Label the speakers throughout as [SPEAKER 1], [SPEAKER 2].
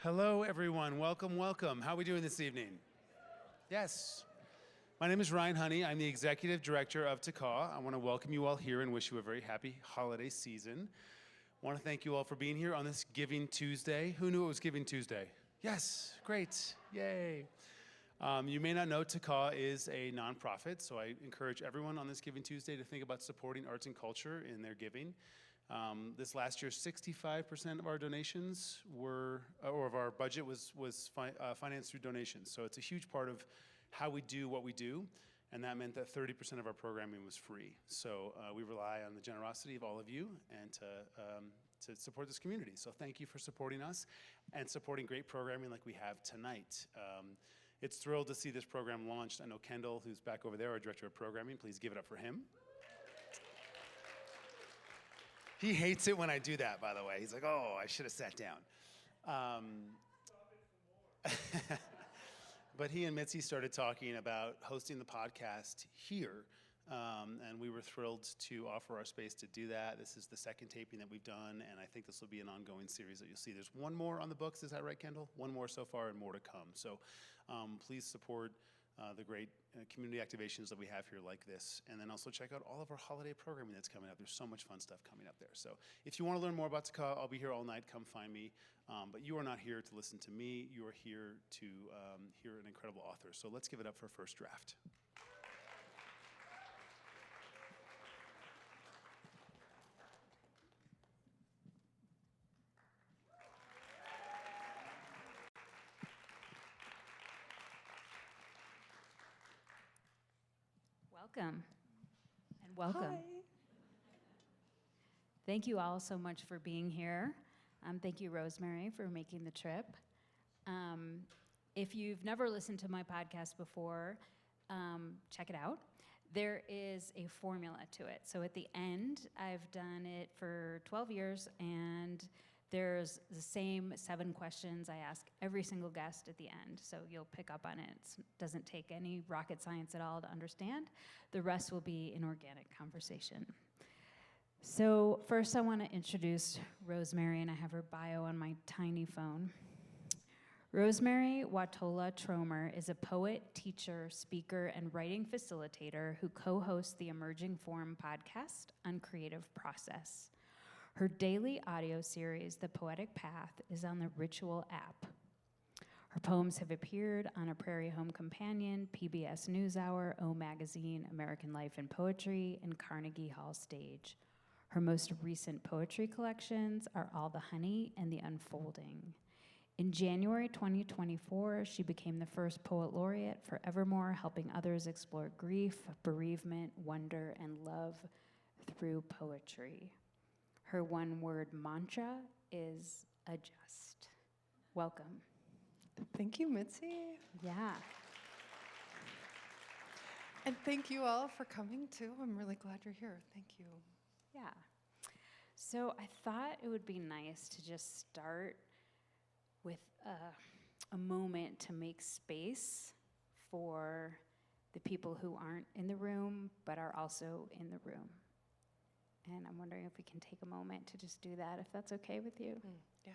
[SPEAKER 1] Hello, everyone. Welcome, welcome. How are we doing this evening? Yes. My name is Ryan Honey. I'm the Executive Director of TACAW. I want to welcome you all here and wish you a very happy holiday season. I want to thank you all for being here on this Giving Tuesday. Who knew it was Giving Tuesday? Yes, great, yay. You may not know TACAW is a nonprofit, so I encourage everyone on this Giving Tuesday to think about supporting arts and culture in their giving. This last year, 65% of our donations were, or of our budget was financed through donations. So it's a huge part of how we do what we do, and that meant that 30% of our programming was free. So we rely on the generosity of all of you and to support this community. So thank you for supporting us and supporting great programming like we have tonight. It's thrilled to see this program launched. I know Kendall, who's back over there, our Director of Programming. Please give it up for him. He hates it when I do that, by the way. He's like, oh, I should have sat down. But he and Mitzi started talking about hosting the podcast here, and we were thrilled to offer our space to do that. This is the second taping that we've done, and I think this will be an ongoing series that you'll see. There's one more on the books, is that right, Kendall? One more so far and more to come. So please support the great community activations that we have here like this, and then also check out all of our holiday programming that's coming up. There's so much fun stuff coming up there. So if you want to learn more about TACAW, I'll be here all night. Come find me. But you are not here to listen to me. You are here to hear an incredible author. So let's give it up for First Draft.
[SPEAKER 2] Welcome, and welcome.
[SPEAKER 3] Hi.
[SPEAKER 2] Thank you all so much for being here. Thank you, Rosemary, for making the trip. If you've never listened to my podcast before, check it out. There is a formula to it. So at the end, I've done it for 12 years, and there's the same 7 questions I ask every single guest at the end, so you'll pick up on it. It doesn't take any rocket science at all to understand. The rest will be an organic conversation. So first I want to introduce Rosemary, and I have her bio on my tiny phone. Rosemary Watola Tromer is a poet, teacher, speaker, and writing facilitator who co-hosts the Emerging Form podcast on creative process. Her daily audio series, The Poetic Path, is on the Ritual app. Her poems have appeared on A Prairie Home Companion, PBS NewsHour, O Magazine, American Life and Poetry, and Carnegie Hall Stage. Her most recent poetry collections are All the Honey and The Unfolding. In January 2024, she became the first poet laureate for Evermore, helping others explore grief, bereavement, wonder, and love through poetry. Her one-word mantra is adjust. Welcome.
[SPEAKER 3] Thank you, Mitzi.
[SPEAKER 2] Yeah.
[SPEAKER 3] And thank you all for coming, too. I'm really glad you're here. Thank you.
[SPEAKER 2] Yeah. So I thought it would be nice to just start with a moment to make space for the people who aren't in the room but are also in the room. And I'm wondering if we can take a moment to just do that, if that's okay with you.
[SPEAKER 3] Yeah.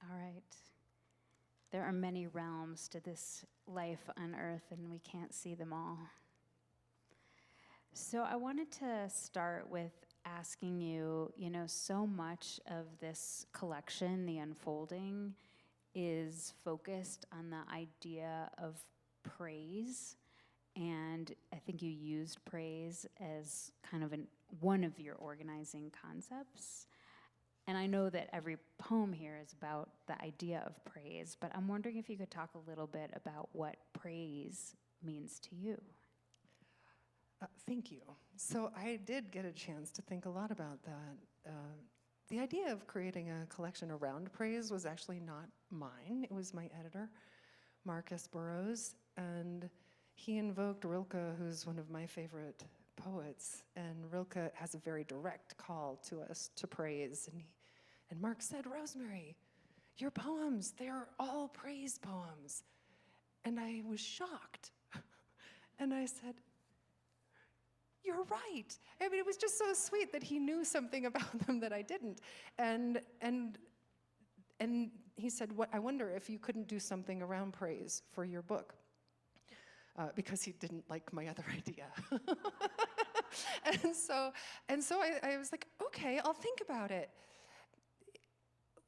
[SPEAKER 2] All right. There are many realms to this life on earth, and we can't see them all. So I wanted to start with asking you, so much of this collection, The Unfolding, is focused on the idea of praise. And I think you used praise as kind of one of your organizing concepts. And I know that every poem here is about the idea of praise, but I'm wondering if you could talk a little bit about what praise means to you.
[SPEAKER 3] Thank you. So I did get a chance to think a lot about that. The idea of creating a collection around praise was actually not mine. It was my editor, Marcus Burrows, and he invoked Rilke, who's one of my favorite poets, and Rilke has a very direct call to us to praise. And Mark said, Rosemary, your poems, they're all praise poems. And I was shocked. And I said, you're right. I mean, it was just so sweet that he knew something about them that I didn't. And he said, I wonder if you couldn't do something around praise for your book. Because he didn't like my other idea. and so I was like, okay, I'll think about it.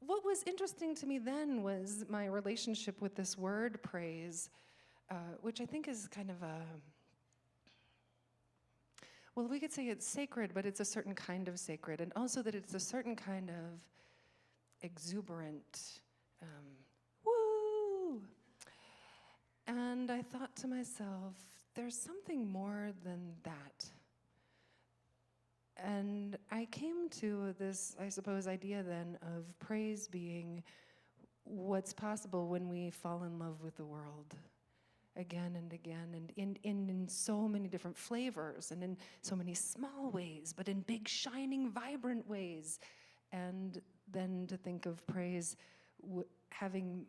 [SPEAKER 3] What was interesting to me then was my relationship with this word praise, which I think is kind of well, we could say it's sacred, but it's a certain kind of sacred, and also that it's a certain kind of exuberant, woo! And I thought to myself, there's something more than that. And I came to this, I suppose, idea then of praise being what's possible when we fall in love with the world again and again, and in so many different flavors, and in so many small ways, but in big, shining, vibrant ways. And then to think of praise having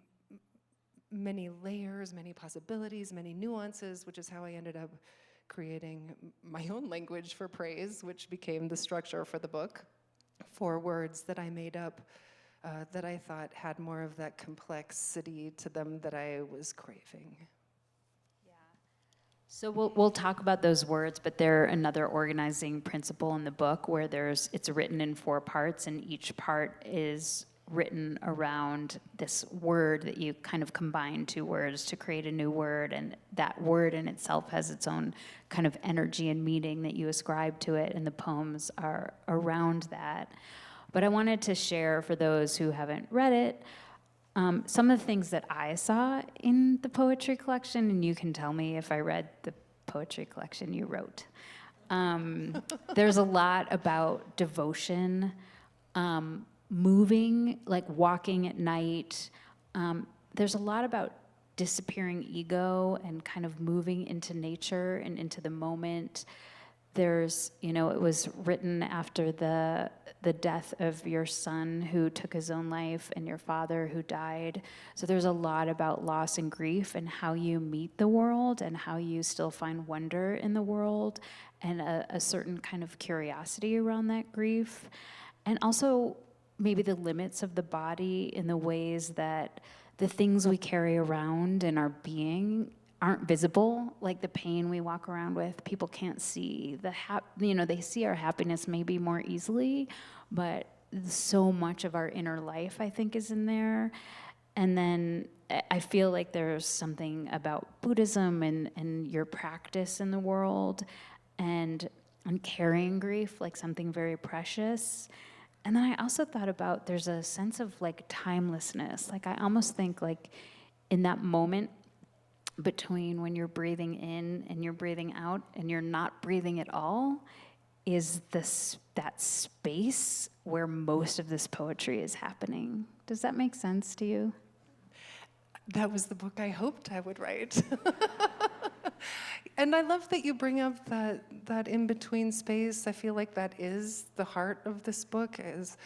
[SPEAKER 3] many layers, many possibilities, many nuances, which is how I ended up creating my own language for praise, which became the structure for the book, 4 words that I made up that I thought had more of that complexity to them that I was craving.
[SPEAKER 2] So we'll talk about those words, but they're another organizing principle in the book where it's written in 4 parts, and each part is written around this word that you kind of combine 2 words to create a new word, and that word in itself has its own kind of energy and meaning that you ascribe to it, and the poems are around that. But I wanted to share, for those who haven't read it, some of the things that I saw in the poetry collection, and you can tell me if I read the poetry collection you wrote. There's a lot about devotion, moving, like walking at night. There's a lot about disappearing ego and kind of moving into nature and into the moment. There's, it was written after the death of your son who took his own life and your father who died. So there's a lot about loss and grief and how you meet the world and how you still find wonder in the world and a certain kind of curiosity around that grief. And also maybe the limits of the body in the ways that the things we carry around in our being aren't visible, like the pain we walk around with. People can't see they see our happiness maybe more easily, but so much of our inner life, I think, is in there. And then I feel like there's something about Buddhism and your practice in the world and carrying grief like something very precious. And then I also thought about there's a sense of like timelessness. Like I almost think like in that moment between when you're breathing in and you're breathing out and you're not breathing at all is that space where most of this poetry is happening. Does that make sense to you?
[SPEAKER 3] That was the book I hoped I would write. And I love that you bring up that in-between space. I feel like that is the heart of this book, is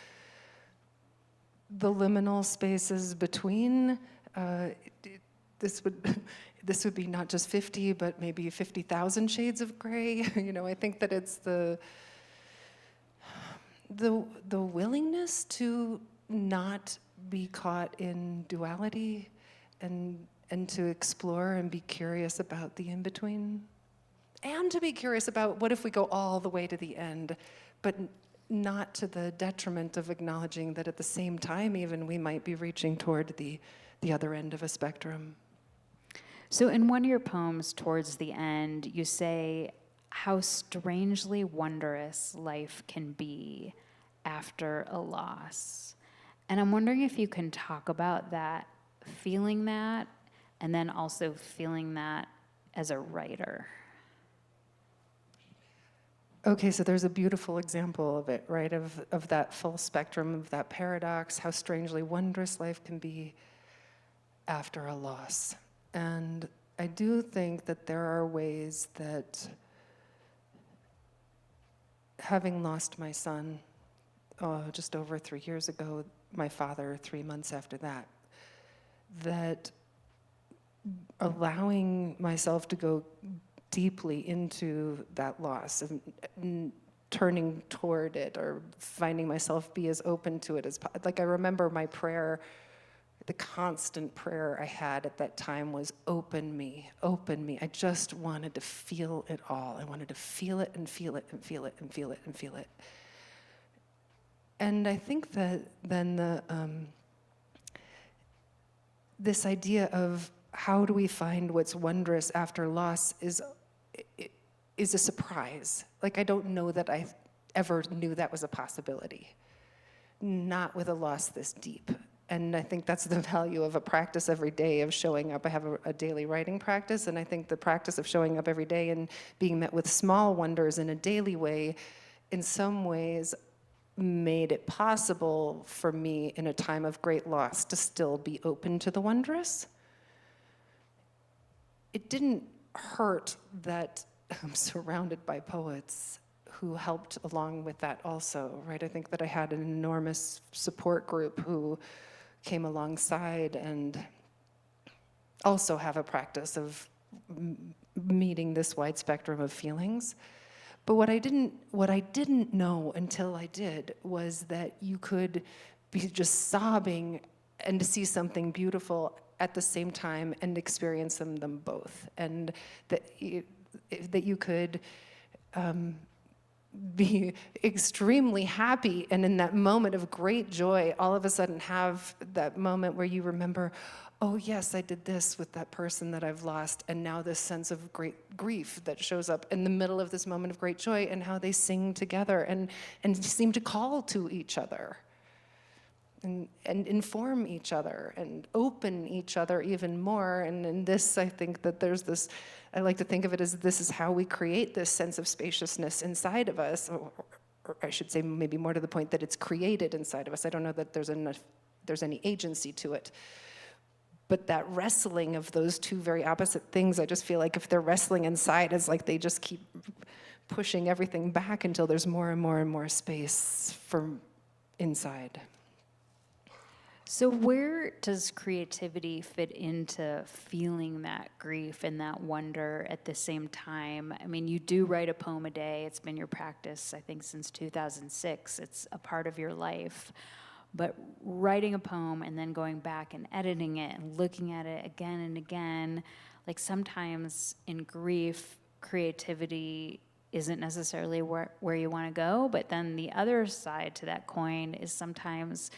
[SPEAKER 3] the liminal spaces between. This would be not just 50, but maybe 50,000 shades of gray. I think that it's the willingness to not be caught in duality and to explore and be curious about the in-between. And to be curious about what if we go all the way to the end, but not to the detriment of acknowledging that at the same time even we might be reaching toward the other end of a spectrum.
[SPEAKER 2] So in one of your poems towards the end, you say how strangely wondrous life can be after a loss. And I'm wondering if you can talk about that, feeling that, and then also feeling that as a writer.
[SPEAKER 3] Okay, so there's a beautiful example of it, right? Of that full spectrum, of that paradox, how strangely wondrous life can be after a loss. And I do think that there are ways that having lost my son just over 3 years ago, my father 3 months after that, that allowing myself to go deeply into that loss and turning toward it, or finding myself be as open to it as like, I remember my prayer, the constant prayer I had at that time was, open me, open me. I just wanted to feel it all. I wanted to feel it and feel it and feel it and feel it and feel it. And I think that then this idea of how do we find what's wondrous after loss is a surprise. Like, I don't know that I ever knew that was a possibility. Not with a loss this deep. And I think that's the value of a practice every day of showing up. I have a daily writing practice, and I think the practice of showing up every day and being met with small wonders in a daily way, in some ways, made it possible for me in a time of great loss to still be open to the wondrous. It didn't hurt that I'm surrounded by poets who helped along with that also, right? I think that I had an enormous support group who came alongside and also have a practice of meeting this wide spectrum of feelings. But what I didn't know until I did was that you could be just sobbing and to see something beautiful at the same time and experience them both, and that you could be extremely happy, and in that moment of great joy, all of a sudden have that moment where you remember, oh yes, I did this with that person that I've lost, and now this sense of great grief that shows up in the middle of this moment of great joy, and how they sing together and seem to call to each other and inform each other and open each other even more. And in this, I think that there's this, I like to think of it as this is how we create this sense of spaciousness inside of us, or I should say maybe more to the point that it's created inside of us. I don't know that there's any agency to it. But that wrestling of those two very opposite things, I just feel like if they're wrestling inside, it's like they just keep pushing everything back until there's more and more and more space for inside.
[SPEAKER 2] So where does creativity fit into feeling that grief and that wonder at the same time? I mean, you do write a poem a day. It's been your practice, I think, since 2006. It's a part of your life. But writing a poem and then going back and editing it and looking at it again and again, like sometimes in grief, creativity isn't necessarily where you want to go. But then the other side to that coin is sometimes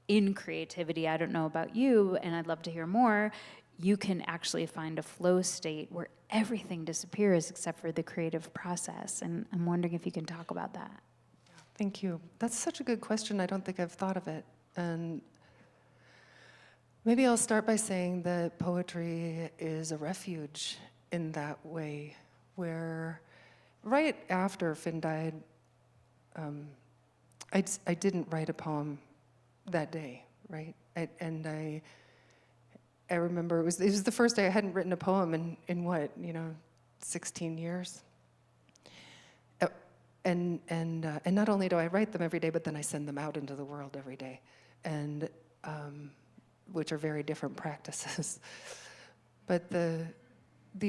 [SPEAKER 2] in creativity, I don't know about you, and I'd love to hear more, you can actually find a flow state where everything disappears except for the creative process. And I'm wondering if you can talk about that.
[SPEAKER 3] Thank you. That's such a good question. I don't think I've thought of it. And maybe I'll start by saying that poetry is a refuge in that way, where right after Finn died, I didn't write a poem that day, right? I remember it was the first day I hadn't written a poem in what, 16 years. And not only do I write them every day, but then I send them out into the world every day, and which are very different practices. But the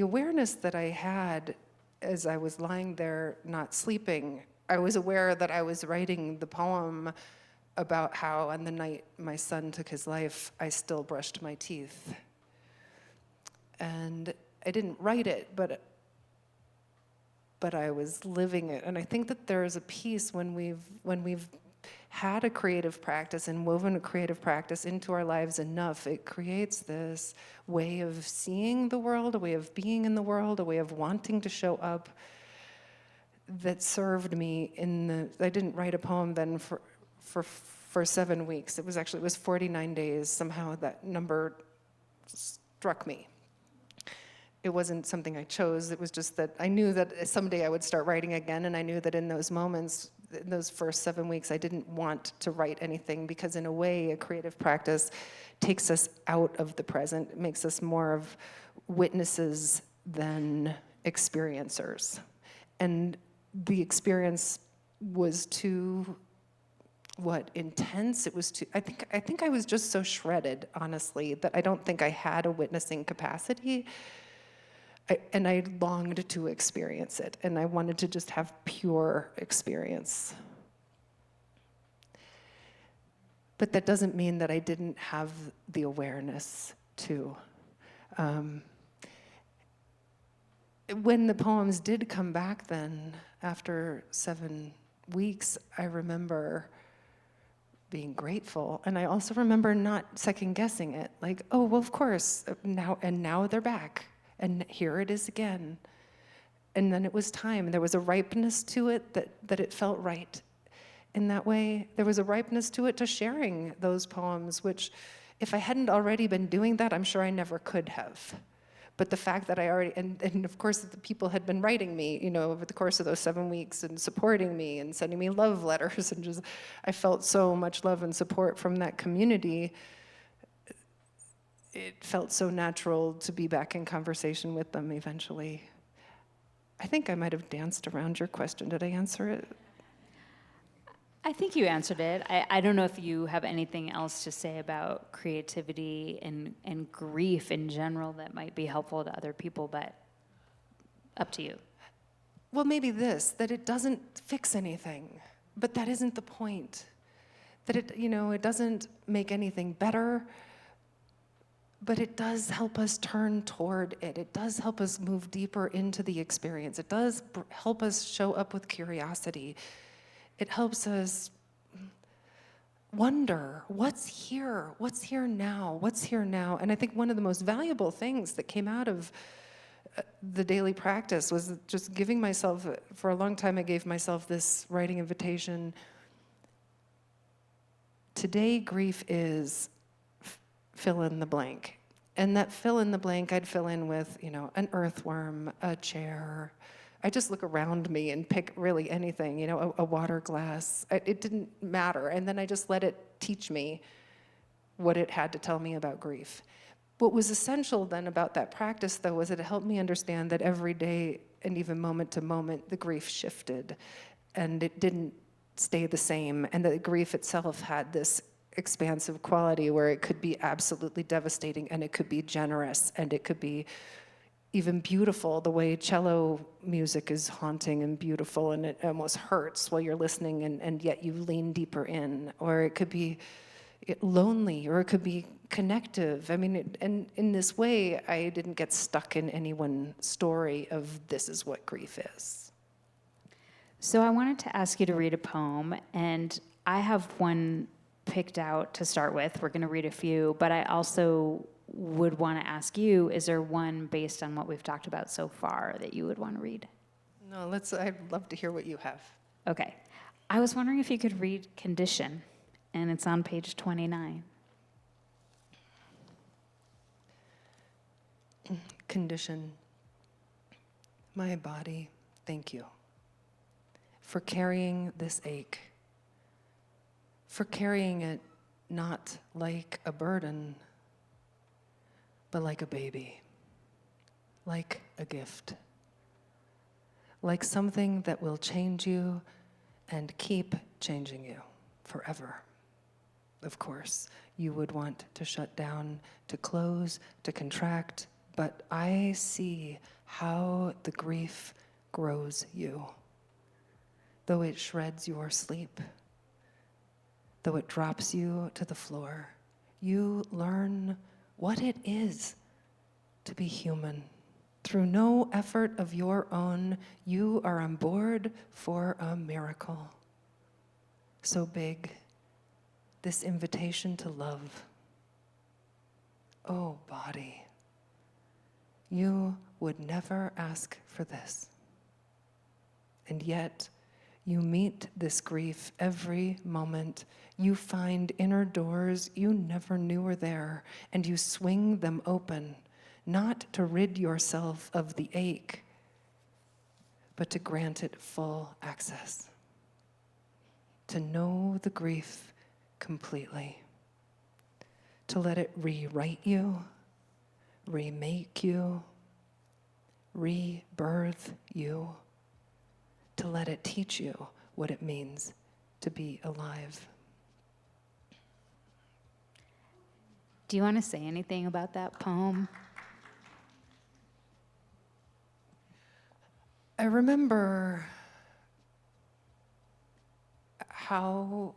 [SPEAKER 3] awareness that I had as I was lying there not sleeping, I was aware that I was writing the poem about how on the night my son took his life, I still brushed my teeth. And I didn't write it, but I was living it. And I think that there is a piece when we've had a creative practice and woven a creative practice into our lives enough, it creates this way of seeing the world, a way of being in the world, a way of wanting to show up that served me I didn't write a poem then for 7 weeks. It was 49 days. Somehow that number struck me. It wasn't something I chose. It was just that I knew that someday I would start writing again, and I knew that in those moments, in those first 7 weeks, I didn't want to write anything, because in a way, a creative practice takes us out of the present. It makes us more of witnesses than experiencers. And the experience was too, intense. It was too, I think I was just so shredded, honestly, that I don't think I had a witnessing capacity. And I longed to experience it, and I wanted to just have pure experience. But that doesn't mean that I didn't have the awareness too. When the poems did come back then, after 7 weeks, I remember being grateful. And I also remember not second guessing it. Like, oh, well, of course, now they're back. And here it is again. And then it was time. There was a ripeness to it that it felt right. In that way, there was a ripeness to it, to sharing those poems, which if I hadn't already been doing that, I'm sure I never could have. But the fact that I already, and of course the people had been writing me, over the course of those 7 weeks and supporting me and sending me love letters, and just, I felt so much love and support from that community. It felt so natural to be back in conversation with them eventually. I think I might have danced around your question. Did I answer it?
[SPEAKER 2] I think you answered it. I don't know if you have anything else to say about creativity and grief in general that might be helpful to other people, but up to you.
[SPEAKER 3] Well, maybe this, that it doesn't fix anything, but that isn't the point. That it doesn't make anything better, but it does help us turn toward it. It does help us move deeper into the experience. It does help us show up with curiosity. It helps us wonder, what's here? What's here now? What's here now? And I think one of the most valuable things that came out of the daily practice was just giving myself, for a long time I gave myself this writing invitation. Today, grief is fill in the blank. And that fill in the blank, I'd fill in with, an earthworm, a chair. I just look around me and pick really anything, a water glass. It didn't matter. And then I just let it teach me what it had to tell me about grief. What was essential then about that practice, though, was that it helped me understand that every day and even moment to moment, the grief shifted. And it didn't stay the same. And the grief itself had this expansive quality where it could be absolutely devastating, and it could be generous, and it could be even beautiful, the way cello music is haunting and beautiful, and it almost hurts while you're listening, and yet you lean deeper in. Or it could be lonely, or it could be connective. And in this way, I didn't get stuck in any one story of this is what grief is.
[SPEAKER 2] So I wanted to ask you to read a poem, and I have one picked out to start with. We're going to read a few, but I also would want to ask you, is there one based on what we've talked about so far that you would want to read?
[SPEAKER 3] No, I'd love to hear what you have.
[SPEAKER 2] Okay. I was wondering if you could read Condition, and it's on page 29.
[SPEAKER 3] Condition. My body, thank you for carrying this ache, for carrying it not like a burden, but like a baby, like a gift, like something that will change you and keep changing you forever. Of course, you would want to shut down, to close, to contract, but I see how the grief grows you, though it shreds your sleep, though it drops you to the floor. You learn what it is to be human. Through no effort of your own, you are on board for a miracle. So big, this invitation to love. Oh, body, you would never ask for this. And yet, you meet this grief every moment. You find inner doors you never knew were there, and you swing them open, not to rid yourself of the ache, but to grant it full access, to know the grief completely, to let it rewrite you, remake you, rebirth you, to let it teach you what it means to be alive.
[SPEAKER 2] Do you want to say anything about that poem?
[SPEAKER 3] I remember how,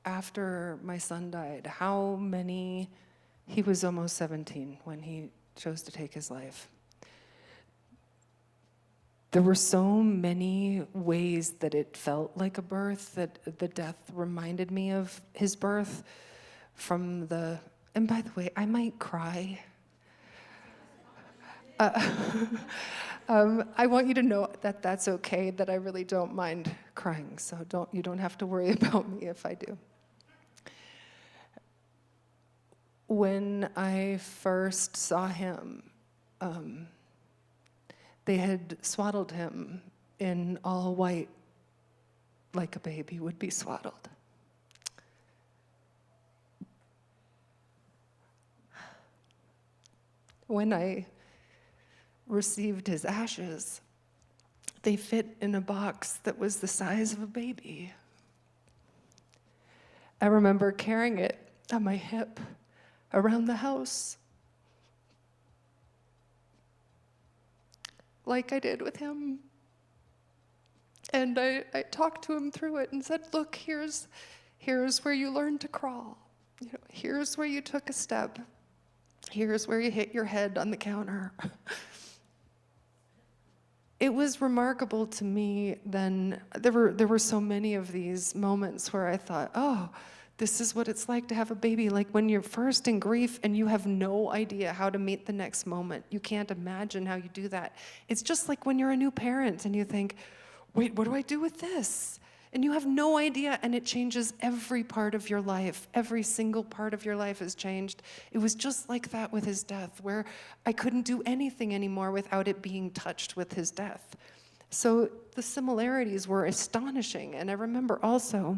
[SPEAKER 3] after my son died, he was almost 17 when he chose to take his life. There were so many ways that it felt like a birth, that the death reminded me of his birth and by the way, I might cry. I want you to know that that's okay, that I really don't mind crying, so you don't have to worry about me if I do. When I first saw him, they had swaddled him in all white, like a baby would be swaddled. When I received his ashes, they fit in a box that was the size of a baby. I remember carrying it on my hip around the house, like I did with him. And I talked to him through it and said, look, here's where you learned to crawl. You know, here's where you took a step. Here's where you hit your head on the counter. It was remarkable to me then. There were so many of these moments where I thought, oh, this is what it's like to have a baby. Like when you're first in grief and you have no idea how to meet the next moment. You can't imagine how you do that. It's just like when you're a new parent and you think, wait, what do I do with this? And you have no idea, and it changes every part of your life. Every single part of your life has changed. It was just like that with his death, where I couldn't do anything anymore without it being touched with his death. So the similarities were astonishing. And I remember also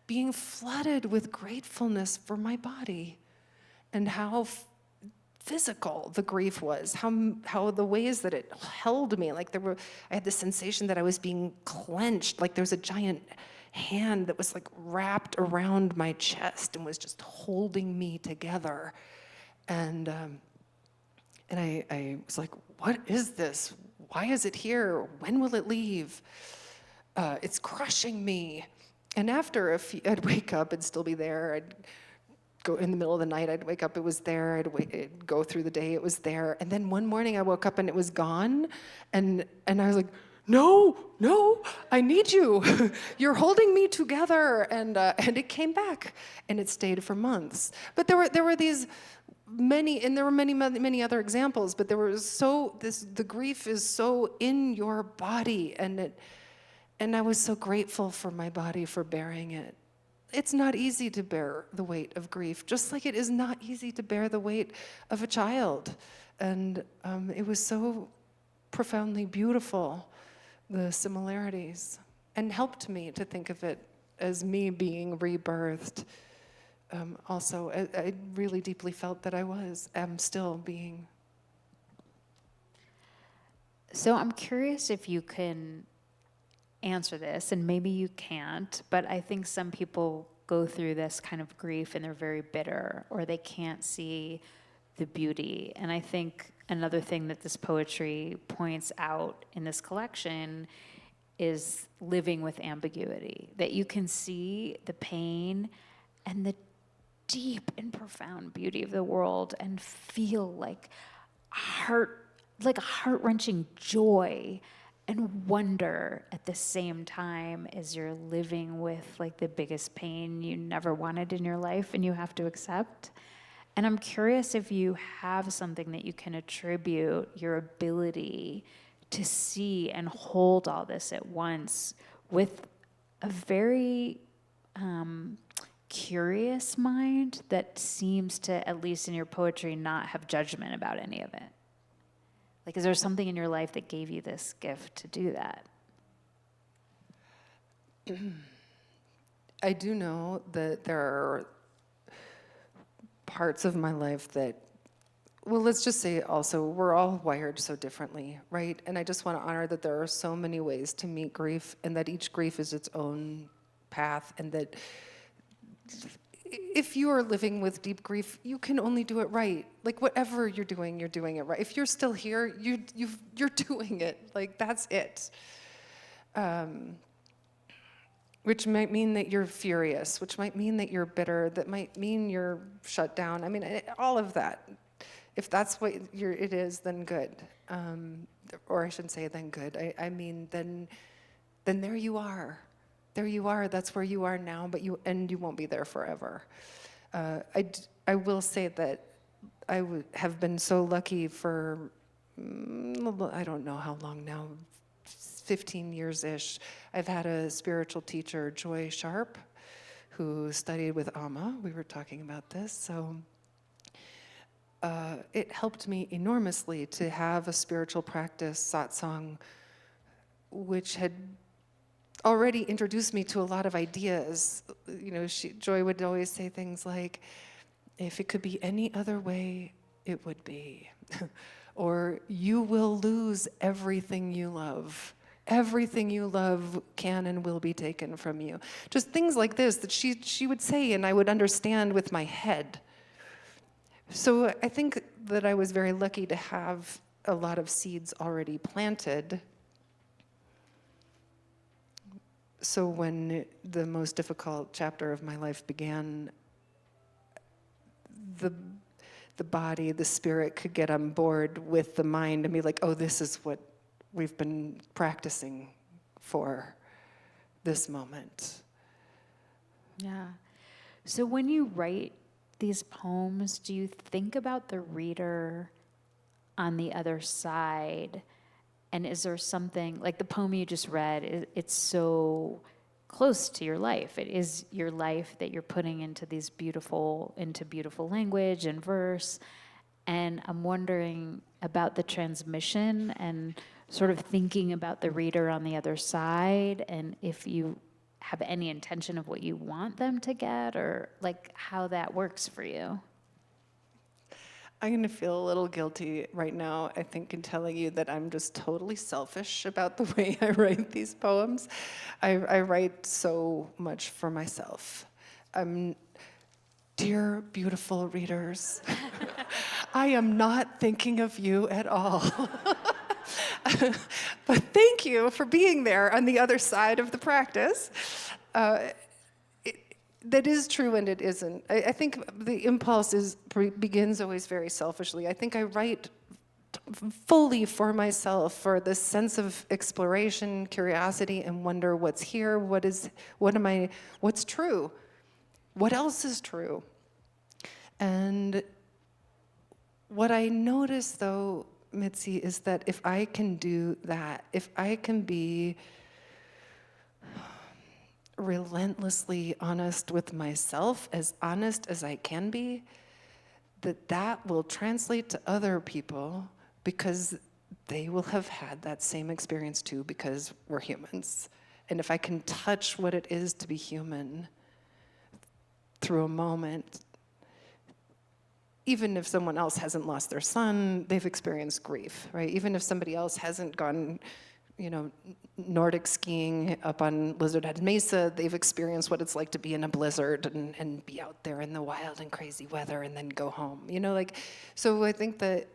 [SPEAKER 3] being flooded with gratefulness for my body and how physical the grief was, how the ways that it held me, like I had the sensation that I was being clenched, like there was a giant hand that was like wrapped around my chest and was just holding me together. And I was like, what is this? Why is it here? When will it leave? It's crushing me. And after I'd wake up, it'd still be there. I'd go in the middle of the night, I'd wake up, it was there. I'd go through the day, it was there. And then one morning I woke up and it was gone. And I was like, no, I need you. You're holding me together. And it came back and it stayed for months. But there were these many, and there were many other examples, but the grief is so in your body, and I was so grateful for my body for bearing it. It's not easy to bear the weight of grief, just like it is not easy to bear the weight of a child. And it was so profoundly beautiful, the similarities, and helped me to think of it as me being rebirthed. Also, I really deeply felt that am still being.
[SPEAKER 2] So I'm curious if you can answer this, and maybe you can't, but I think some people go through this kind of grief and they're very bitter, or they can't see the beauty. And I think another thing that this poetry points out in this collection is living with ambiguity, that you can see the pain and the deep and profound beauty of the world and feel like a heart-wrenching joy and wonder at the same time as you're living with like the biggest pain you never wanted in your life and you have to accept. And I'm curious if you have something that you can attribute your ability to see and hold all this at once with a very curious mind that seems to, at least in your poetry, not have judgment about any of it. Like, is there something in your life that gave you this gift to do that?
[SPEAKER 3] I do know that there are parts of my life that Well, let's just say also, we're all wired so differently, right? And I just want to honor that there are so many ways to meet grief, and that each grief is its own path, and that if you are living with deep grief, you can only do it right. Like, whatever you're doing it right. If you're still here, you're doing it. Like, that's it. Which might mean that you're furious, which might mean that you're bitter, that might mean you're shut down. I mean, all of that. If that's what it is, then good. Or I shouldn't say then good. I mean, then there you are. There you are. That's where you are now, but you won't be there forever. I will say that I have been so lucky for, I don't know how long now, 15 years-ish. I've had a spiritual teacher, Joy Sharp, who studied with Amma. We were talking about this. So it helped me enormously to have a spiritual practice, satsang, which had already introduced me to a lot of ideas. You know, Joy would always say things like, if it could be any other way, it would be. Or, you will lose everything you love. Everything you love can and will be taken from you. Just things like this that she would say, and I would understand with my head. So I think that I was very lucky to have a lot of seeds already planted. So when the most difficult chapter of my life began, the body, the spirit could get on board with the mind and be like, oh, this is what we've been practicing for this moment.
[SPEAKER 2] Yeah. So when you write these poems, do you think about the reader on the other side? And is there something, like the poem you just read, it's so close to your life. It is your life that you're putting into beautiful language and verse. And I'm wondering about the transmission and sort of thinking about the reader on the other side, and if you have any intention of what you want them to get, or like how that works for you.
[SPEAKER 3] I'm going to feel a little guilty right now, I think, in telling you that I'm just totally selfish about the way I write these poems. I write so much for myself. Dear beautiful readers, I am not thinking of you at all. But thank you for being there on the other side of the practice. That is true and it isn't. I think the impulse begins always very selfishly. I think I write fully for myself, for this sense of exploration, curiosity, and wonder what's here, what's true, what else is true. And what I notice, though, Mitzi, is that if I can do that, if I can be relentlessly honest with myself, as honest as I can be, that will translate to other people, because they will have had that same experience too, because we're humans. And if I can touch what it is to be human through a moment, even if someone else hasn't lost their son, they've experienced grief, right? Even if somebody else hasn't gone, Nordic skiing up on Lizard Head Mesa, they've experienced what it's like to be in a blizzard and be out there in the wild and crazy weather and then go home. So I think that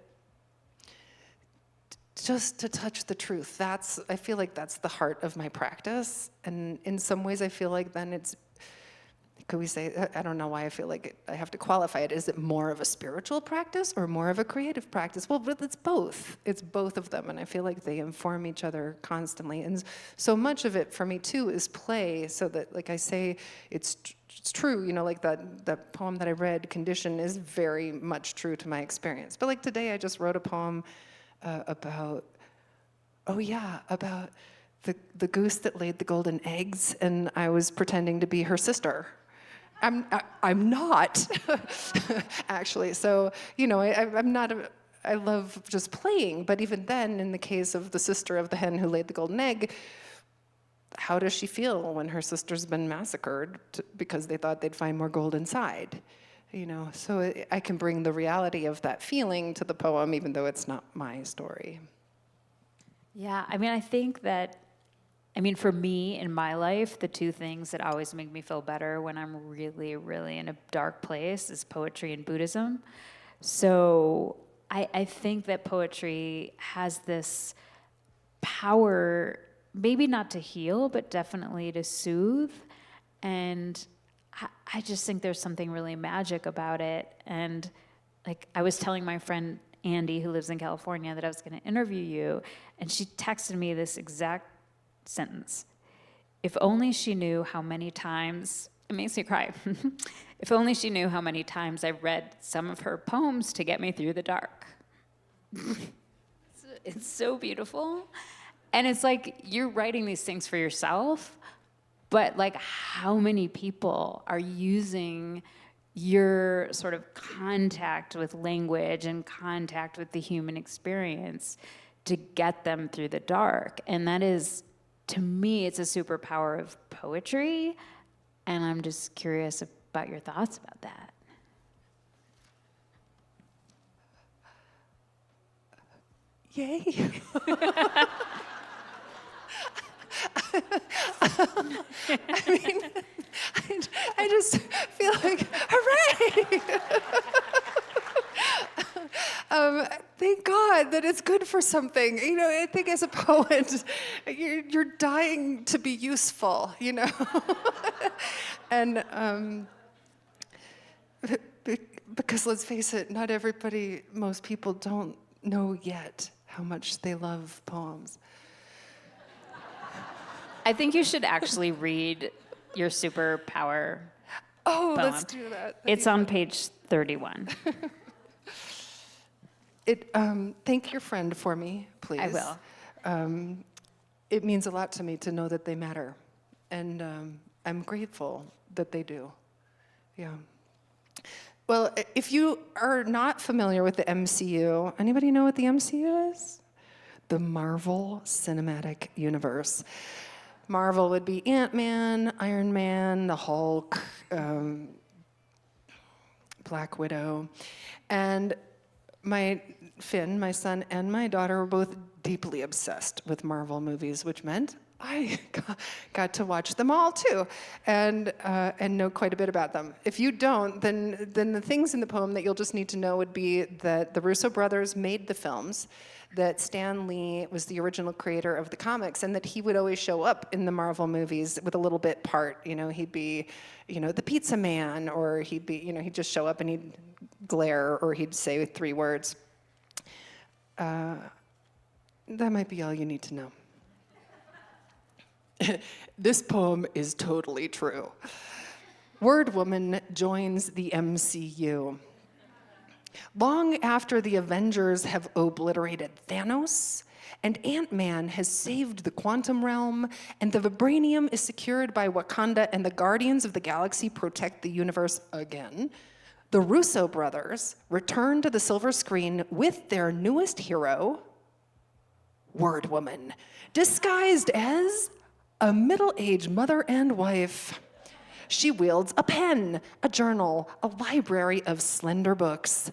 [SPEAKER 3] just to touch the truth, I feel like that's the heart of my practice. And in some ways I feel like then could we say, I don't know why I feel like I have to qualify it. Is it more of a spiritual practice or more of a creative practice? Well, but it's both. It's both of them, and I feel like they inform each other constantly. And so much of it for me, too, is play, so that, like I say, it's true, like that poem that I read, Condition, is very much true to my experience. But like today, I just wrote a poem about the goose that laid the golden eggs, and I was pretending to be her sister. I'm not, actually. So, I'm not, I love just playing, but even then, in the case of the sister of the hen who laid the golden egg, how does she feel when her sister's been massacred because they thought they'd find more gold inside? So I can bring the reality of that feeling to the poem, even though it's not my story.
[SPEAKER 2] Yeah, I mean, I think that, for me in my life, the two things that always make me feel better when I'm really, really in a dark place is poetry and Buddhism. So I think that poetry has this power, maybe not to heal, but definitely to soothe. And I just think there's something really magic about it. And like I was telling my friend Andy, who lives in California, that I was going to interview you, and she texted me this exact sentence. If only she knew how many times, it makes me cry. If only she knew how many times I read some of her poems to get me through the dark. It's so beautiful. And it's like you're writing these things for yourself, but like how many people are using your sort of contact with language and contact with the human experience to get them through the dark? And that is, to me, it's a superpower of poetry. And I'm just curious about your thoughts about that.
[SPEAKER 3] Yay. I just feel like, hooray! Thank God that it's good for something. I think as a poet, you're dying to be useful, And because let's face it, not everybody, most people don't know yet how much they love poems.
[SPEAKER 2] I think you should actually read your superpower
[SPEAKER 3] Oh,
[SPEAKER 2] poem.
[SPEAKER 3] let's do that.
[SPEAKER 2] It's on page 31.
[SPEAKER 3] Thank your friend for me, please.
[SPEAKER 2] I will.
[SPEAKER 3] It means a lot to me to know that they matter, and I'm grateful that they do. Yeah. Well, if you are not familiar with the MCU, anybody know what the MCU is? The Marvel Cinematic Universe. Marvel would be Ant-Man, Iron Man, the Hulk, Black Widow. And Finn, my son, and my daughter were both deeply obsessed with Marvel movies, which meant I got to watch them all too, and know quite a bit about them. If you don't, then the things in the poem that you'll just need to know would be that the Russo brothers made the films, that Stan Lee was the original creator of the comics, and that he would always show up in the Marvel movies with a little bit part. He'd be, the pizza man, or he'd be, he'd just show up and he'd glare, or he'd say 3 words. That might be all you need to know. This poem is totally true. Word Woman joins the MCU. Long after the Avengers have obliterated Thanos, and Ant-Man has saved the quantum realm, and the vibranium is secured by Wakanda, and the Guardians of the Galaxy protect the universe again, the Russo brothers return to the silver screen with their newest hero, Word Woman, disguised as a middle-aged mother and wife. She wields a pen, a journal, a library of slender books.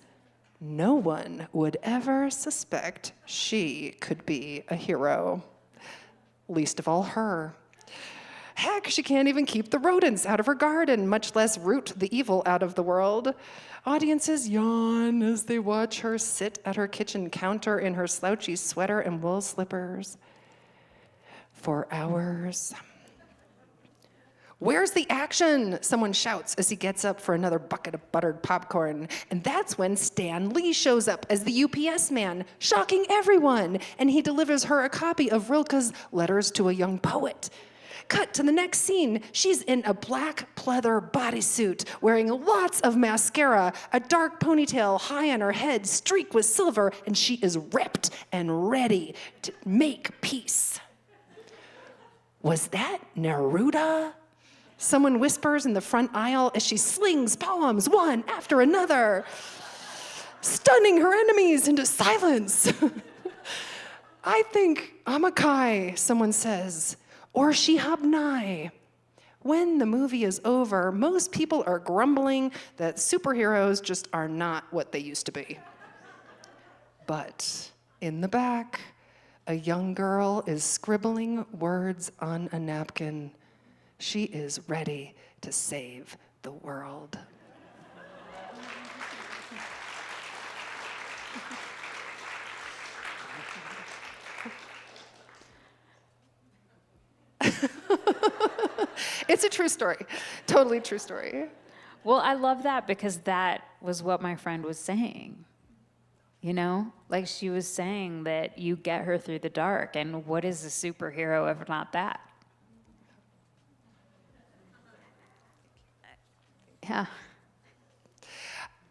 [SPEAKER 3] No one would ever suspect she could be a hero, least of all her. Heck, she can't even keep the rodents out of her garden, much less root the evil out of the world. Audiences yawn as they watch her sit at her kitchen counter in her slouchy sweater and wool slippers for hours. Where's the action? Someone shouts as he gets up for another bucket of buttered popcorn. And that's when Stan Lee shows up as the UPS man, shocking everyone. And he delivers her a copy of Rilke's Letters to a Young Poet. Cut to the next scene. She's in a black pleather bodysuit, wearing lots of mascara, a dark ponytail high on her head, streaked with silver, and she is ripped and ready to make peace. Was that Neruda? Someone whispers in the front aisle as she slings poems one after another, stunning her enemies into silence. I think Amakai, someone says, or Shihabnai. when the movie is over, most people are grumbling that superheroes just are not what they used to be. But in the back, a young girl is scribbling words on a napkin. She is ready to save the world. It's a true story. Totally true story.
[SPEAKER 2] Well, I love that because that was what my friend was saying. You know, like she was saying that you get her through the dark, and what is a superhero if not that? Yeah.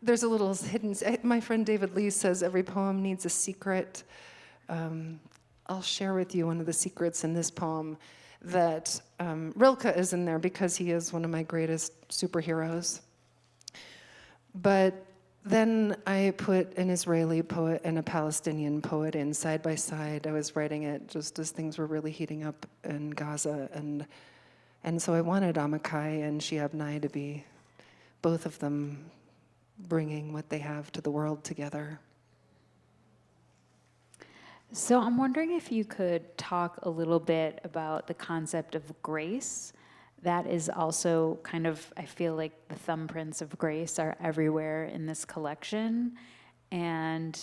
[SPEAKER 3] There's a little hidden, my friend David Lee says every poem needs a secret. I'll share with you one of the secrets in this poem that Rilke is in there because he is one of my greatest superheroes. But then I put an Israeli poet and a Palestinian poet in side by side. I was writing it just as things were really heating up in Gaza. And so I wanted Amakai and Shiab Nai to be both of them bringing what they have to the world together.
[SPEAKER 2] So I'm wondering if you could talk a little bit about the concept of grace. That is also kind of, I feel like the thumbprints of grace are everywhere in this collection. And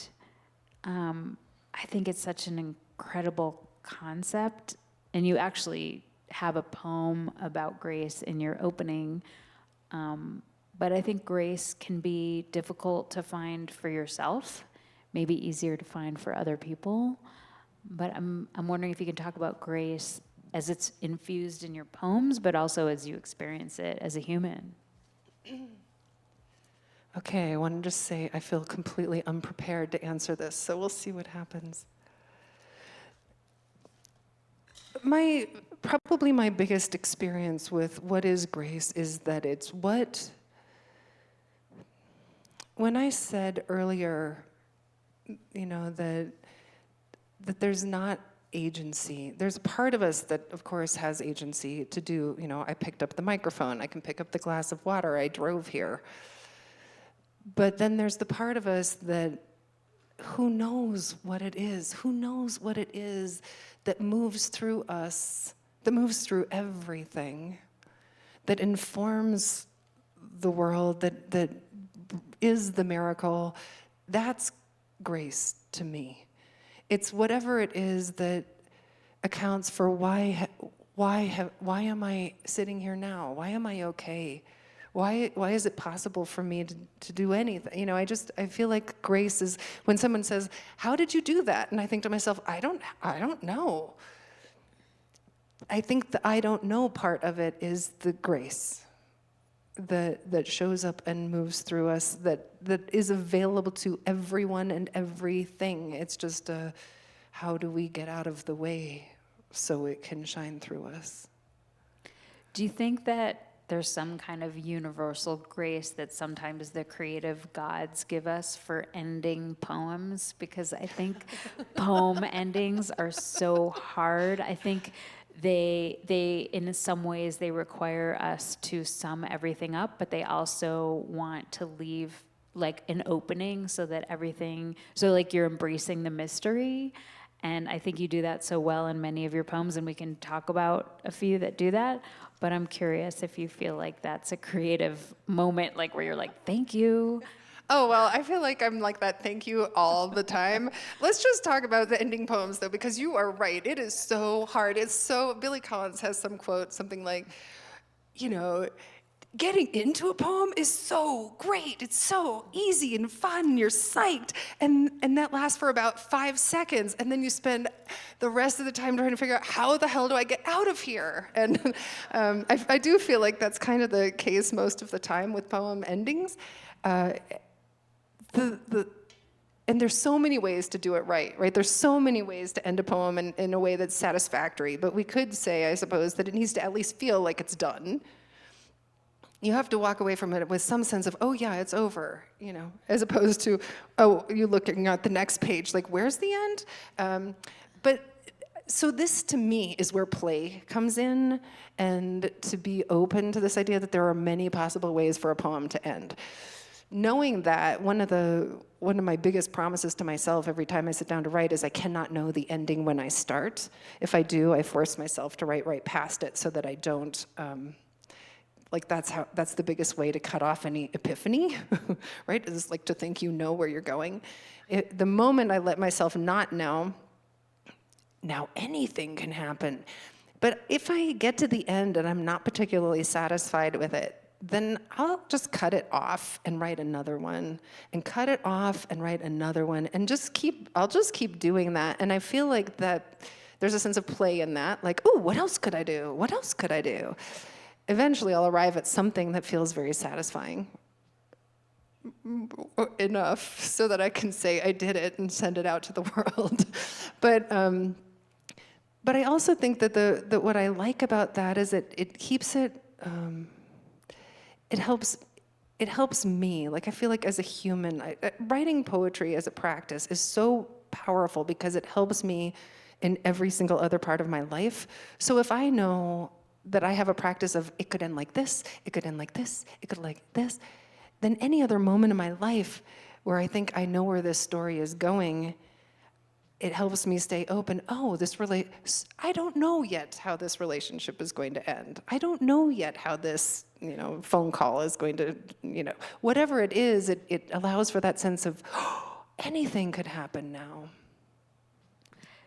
[SPEAKER 2] I think it's such an incredible concept. And you actually have a poem about grace in your opening. But I think grace can be difficult to find for yourself, maybe easier to find for other people. But I'm wondering if you can talk about grace as it's infused in your poems, but also as you experience it as a human.
[SPEAKER 3] Okay, I want to just say I feel completely unprepared to answer this, so we'll see what happens. Probably my biggest experience with what is grace is that it's when I said earlier, you know, that there's not agency. There's a part of us that, of course, has agency to do, you know, I picked up the microphone, I can pick up the glass of water, I drove here. But then there's the part of us that, who knows what it is that moves through us, that moves through everything, that informs the world, that is the miracle. That's grace to me. It's whatever it is that accounts for why am I sitting here now? Why am I okay? Why is it possible for me to do anything? You know, I feel like grace is when someone says, "How did you do that?" And I think to myself, I don't know. I think the I don't know part of it is the grace that shows up and moves through us, that is available to everyone and everything. It's just how do we get out of the way so it can shine through us?
[SPEAKER 2] Do you think that there's some kind of universal grace that sometimes the creative gods give us for ending poems? Because I think poem endings are so hard. I think they in some ways they require us to sum everything up, but they also want to leave like an opening so that like you're embracing the mystery. And I think you do that so well in many of your poems, and we can talk about a few that do that. But I'm curious if you feel like that's a creative moment, like where you're like, thank you.
[SPEAKER 3] Oh, well, I feel like I'm like that thank you all the time. Let's just talk about the ending poems, though, because you are right. It is so hard. Billy Collins has some quote, something like, you know, getting into a poem is so great. It's so easy and fun. You're psyched. And that lasts for about 5 seconds. And then you spend the rest of the time trying to figure out, how the hell do I get out of here? And I do feel like that's kind of the case most of the time with poem endings. And there's so many ways to do it right? There's so many ways to end a poem in a way that's satisfactory. But we could say, I suppose, that it needs to at least feel like it's done. You have to walk away from it with some sense of, oh yeah, it's over, you know, as opposed to, oh, you looking at the next page, like, where's the end? But So this, to me, is where play comes in, and to be open to this idea that there are many possible ways for a poem to end. Knowing that, one of my biggest promises to myself every time I sit down to write is I cannot know the ending when I start. If I do, I force myself to write right past it so that I don't, that's the biggest way to cut off any epiphany, right? Is like to think you know where you're going. The moment I let myself not know, now anything can happen. But if I get to the end and I'm not particularly satisfied with it, then I'll just cut it off and write another one, and cut it off and write another one, and I'll just keep doing that. And I feel like that there's a sense of play in that, like, oh, what else could I do? What else could I do? Eventually I'll arrive at something that feels very satisfying enough so that I can say I did it and send it out to the world. But I also think that what I like about that is it keeps it, it helps me. Like, I feel like as a human, writing poetry as a practice is so powerful because it helps me in every single other part of my life. So if I know that I have a practice of it could end like this, it could end like this, it could like this, then any other moment in my life where I think I know where this story is going, it helps me stay open. Oh, I don't know yet how this relationship is going to end. I don't know yet how this, phone call is going to, whatever it is, it allows for that sense of, anything could happen now.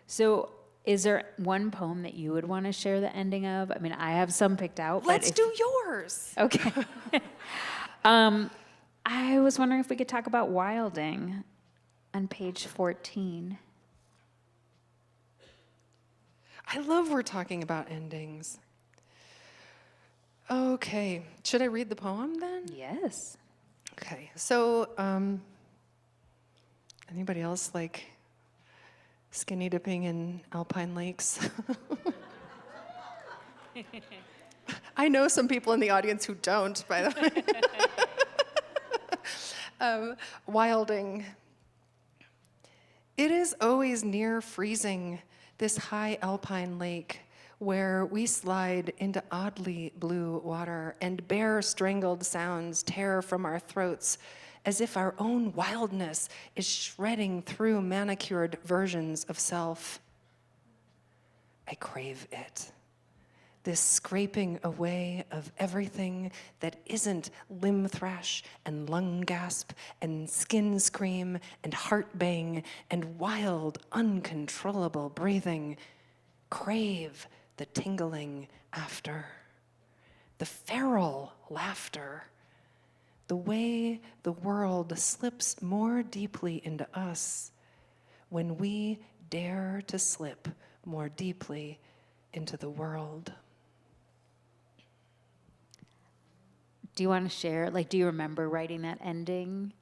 [SPEAKER 2] So is there one poem that you would want to share the ending of? I mean, I have some picked out.
[SPEAKER 3] Let's do yours.
[SPEAKER 2] Okay. I was wondering if we could talk about wilding on page 14.
[SPEAKER 3] I love we're talking about endings. Okay, should I read the poem then?
[SPEAKER 2] Yes.
[SPEAKER 3] Okay, so anybody else like skinny dipping in alpine lakes? I know some people in the audience who don't, by the way. Wilding. It is always near freezing, this high alpine lake, where we slide into oddly blue water and bare strangled sounds tear from our throats as if our own wildness is shredding through manicured versions of self. I crave it. This scraping away of everything that isn't limb thrash and lung gasp and skin scream and heart bang and wild, uncontrollable breathing. Crave the tingling after, the feral laughter, the way the world slips more deeply into us when we dare to slip more deeply into the world.
[SPEAKER 2] Do you want to share, do you remember writing that ending?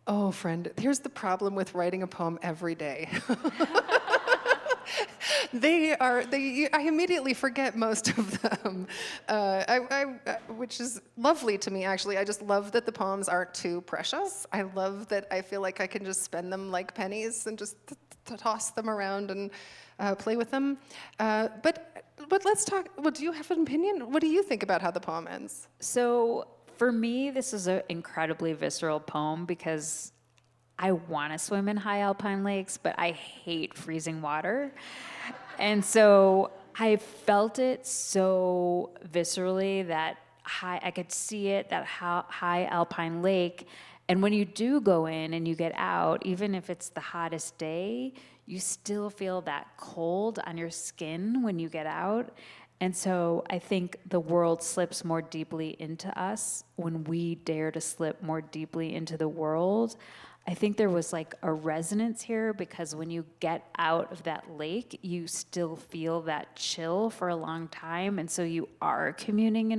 [SPEAKER 3] Oh, friend, here's the problem with writing a poem every day. I immediately forget most of them, which is lovely to me, actually. I just love that the poems aren't too precious. I love that I feel like I can just spend them like pennies and just toss them around and play with them. But let's talk, do you have an opinion? What do you think about how the poem ends?
[SPEAKER 2] So for me, this is an incredibly visceral poem because I want to swim in high alpine lakes, but I hate freezing water. And so I felt it so viscerally that I could see it, that high alpine lake. And when you do go in and you get out, even if it's the hottest day, you still feel that cold on your skin when you get out. And so I think the world slips more deeply into us when we dare to slip more deeply into the world. I think there was like a resonance here because when you get out of that lake, you still feel that chill for a long time. And so you are communing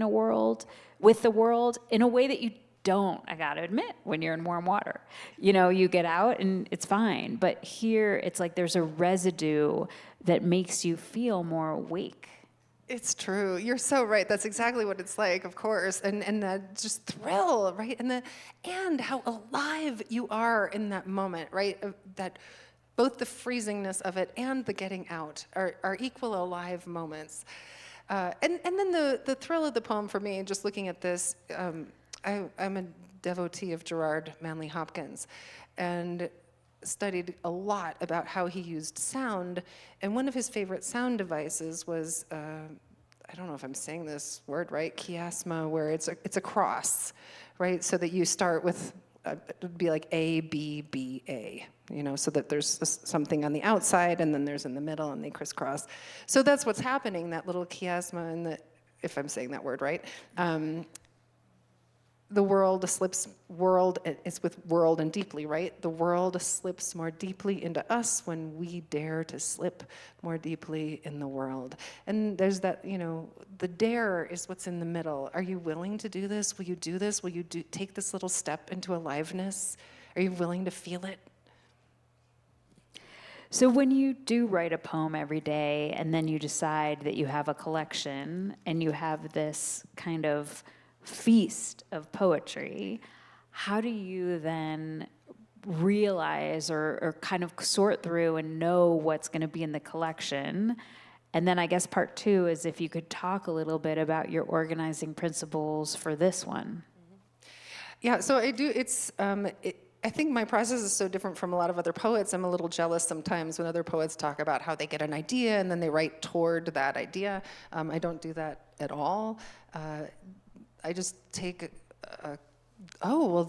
[SPEAKER 2] with the world in a way that you don't, I gotta admit, when you're in warm water. You get out and it's fine. But here it's like there's a residue that makes you feel more awake.
[SPEAKER 3] It's true. You're so right. That's exactly what it's like, of course. And that just thrill, right? And how alive you are in that moment, right? That both the freezingness of it and the getting out are equal alive moments. And then the thrill of the poem for me, just looking at this, I'm a devotee of Gerard Manley Hopkins, and studied a lot about how he used sound. And one of his favorite sound devices was, I don't know if I'm saying this word right, chiasma, where it's a cross, right? So that you start with, it would be like A, B, B, A, so that there's something on the outside and then there's in the middle and they crisscross. So that's what's happening, that little chiasma, and if I'm saying that word right. The world slips, it's with world and deeply, right? The world slips more deeply into us when we dare to slip more deeply in the world. And there's that, the dare is what's in the middle. Are you willing to do this? Will you do this? Will you take this little step into aliveness? Are you willing to feel it?
[SPEAKER 2] So when you do write a poem every day and then you decide that you have a collection and you have this kind of feast of poetry, how do you then realize or kind of sort through and know what's going to be in the collection? And then I guess part 2 is if you could talk a little bit about your organizing principles for this one.
[SPEAKER 3] Yeah, so I do, I think my process is so different from a lot of other poets. I'm a little jealous sometimes when other poets talk about how they get an idea and then they write toward that idea. I don't do that at all. I just take,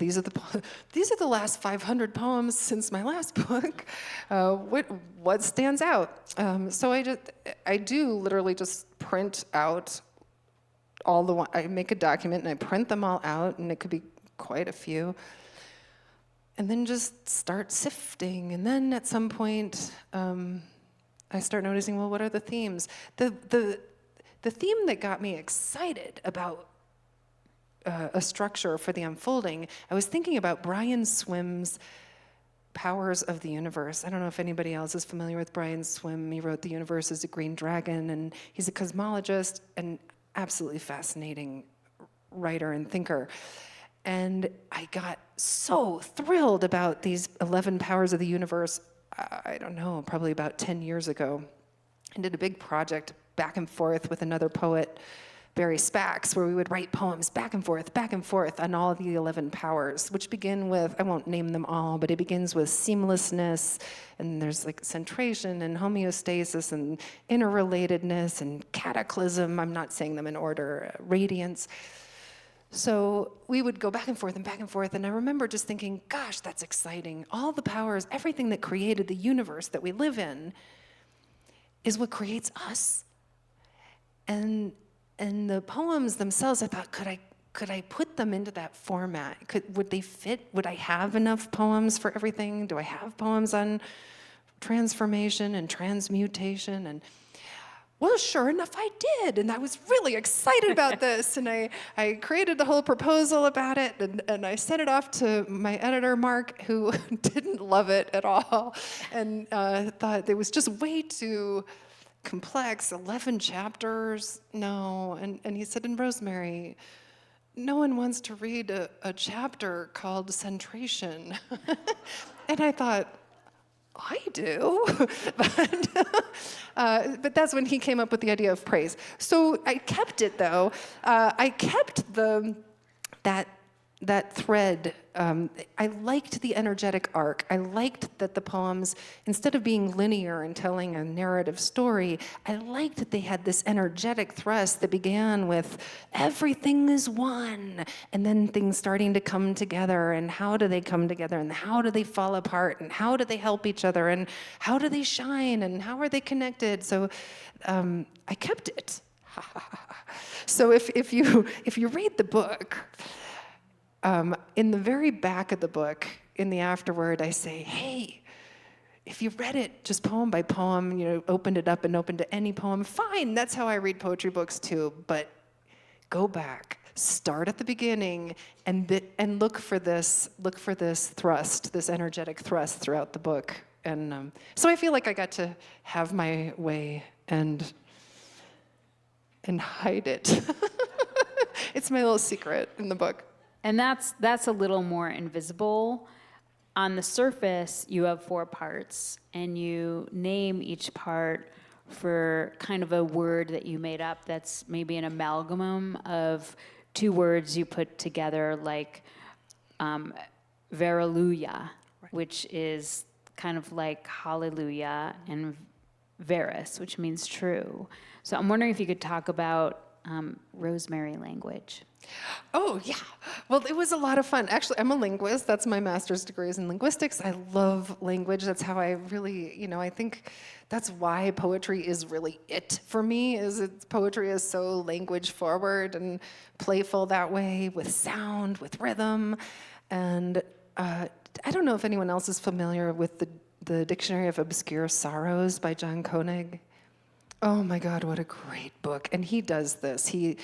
[SPEAKER 3] these are the last 500 poems since my last book. What stands out? So I do literally just print out I make a document and I print them all out, and it could be quite a few. And then just start sifting. And then at some point, I start noticing, well, what are the themes? The theme that got me excited about a structure for the unfolding, I was thinking about Brian Swimme's Powers of the Universe. I don't know if anybody else is familiar with Brian Swimme. He wrote The Universe is a Green Dragon, and he's a cosmologist and absolutely fascinating writer and thinker. And I got so thrilled about these 11 powers of the universe, I don't know, probably about 10 years ago. I did a big project back and forth with another poet, Barry Spax, where we would write poems back and forth on all of the 11 powers, which begin with, I won't name them all, but it begins with seamlessness, and there's like centration and homeostasis and interrelatedness and cataclysm. I'm not saying them in order, radiance. So we would go back and forth, and I remember just thinking, gosh, that's exciting. All the powers, everything that created the universe that we live in is what creates us. And the poems themselves, I thought, could I put them into that format? Would they fit? Would I have enough poems for everything? Do I have poems on transformation and transmutation? And well, sure enough, I did, and I was really excited about this, and I created the whole proposal about it, and I sent it off to my editor, Mark, who didn't love it at all, and thought it was just way too complex, 11 chapters, no, and he said, and Rosemary, no one wants to read a chapter called Centration, and I thought, I do, but that's when he came up with the idea of praise. So I kept it, though. I kept that thread. I liked the energetic arc. I liked that the poems, instead of being linear and telling a narrative story, I liked that they had this energetic thrust that began with everything is one, and then things starting to come together, and how do they come together, and how do they fall apart, and how do they help each other, and how do they shine, and how are they connected? So I kept it. So if you read the book, in the very back of the book, in the afterword, I say, hey, if you read it just poem by poem, opened it up and opened to any poem, fine, that's how I read poetry books too, but go back, start at the beginning, and look for this thrust, this energetic thrust throughout the book. And so I feel like I got to have my way and hide it. It's my little secret in the book.
[SPEAKER 2] And that's a little more invisible. on the surface, you have 4 parts, and you name each part for kind of a word that you made up that's maybe an amalgam of 2 words you put together, like Veruleia, which is kind of like hallelujah, and verus, which means true. So I'm wondering if you could talk about rosemary language.
[SPEAKER 3] Oh, yeah. Well, it was a lot of fun. Actually, I'm a linguist. That's my master's degree is in linguistics. I love language. That's how I really, I think that's why poetry is really it for me, poetry is so language forward and playful that way, with sound, with rhythm. And I don't know if anyone else is familiar with the Dictionary of Obscure Sorrows by John Koenig. Oh my God, what a great book. And he does this. He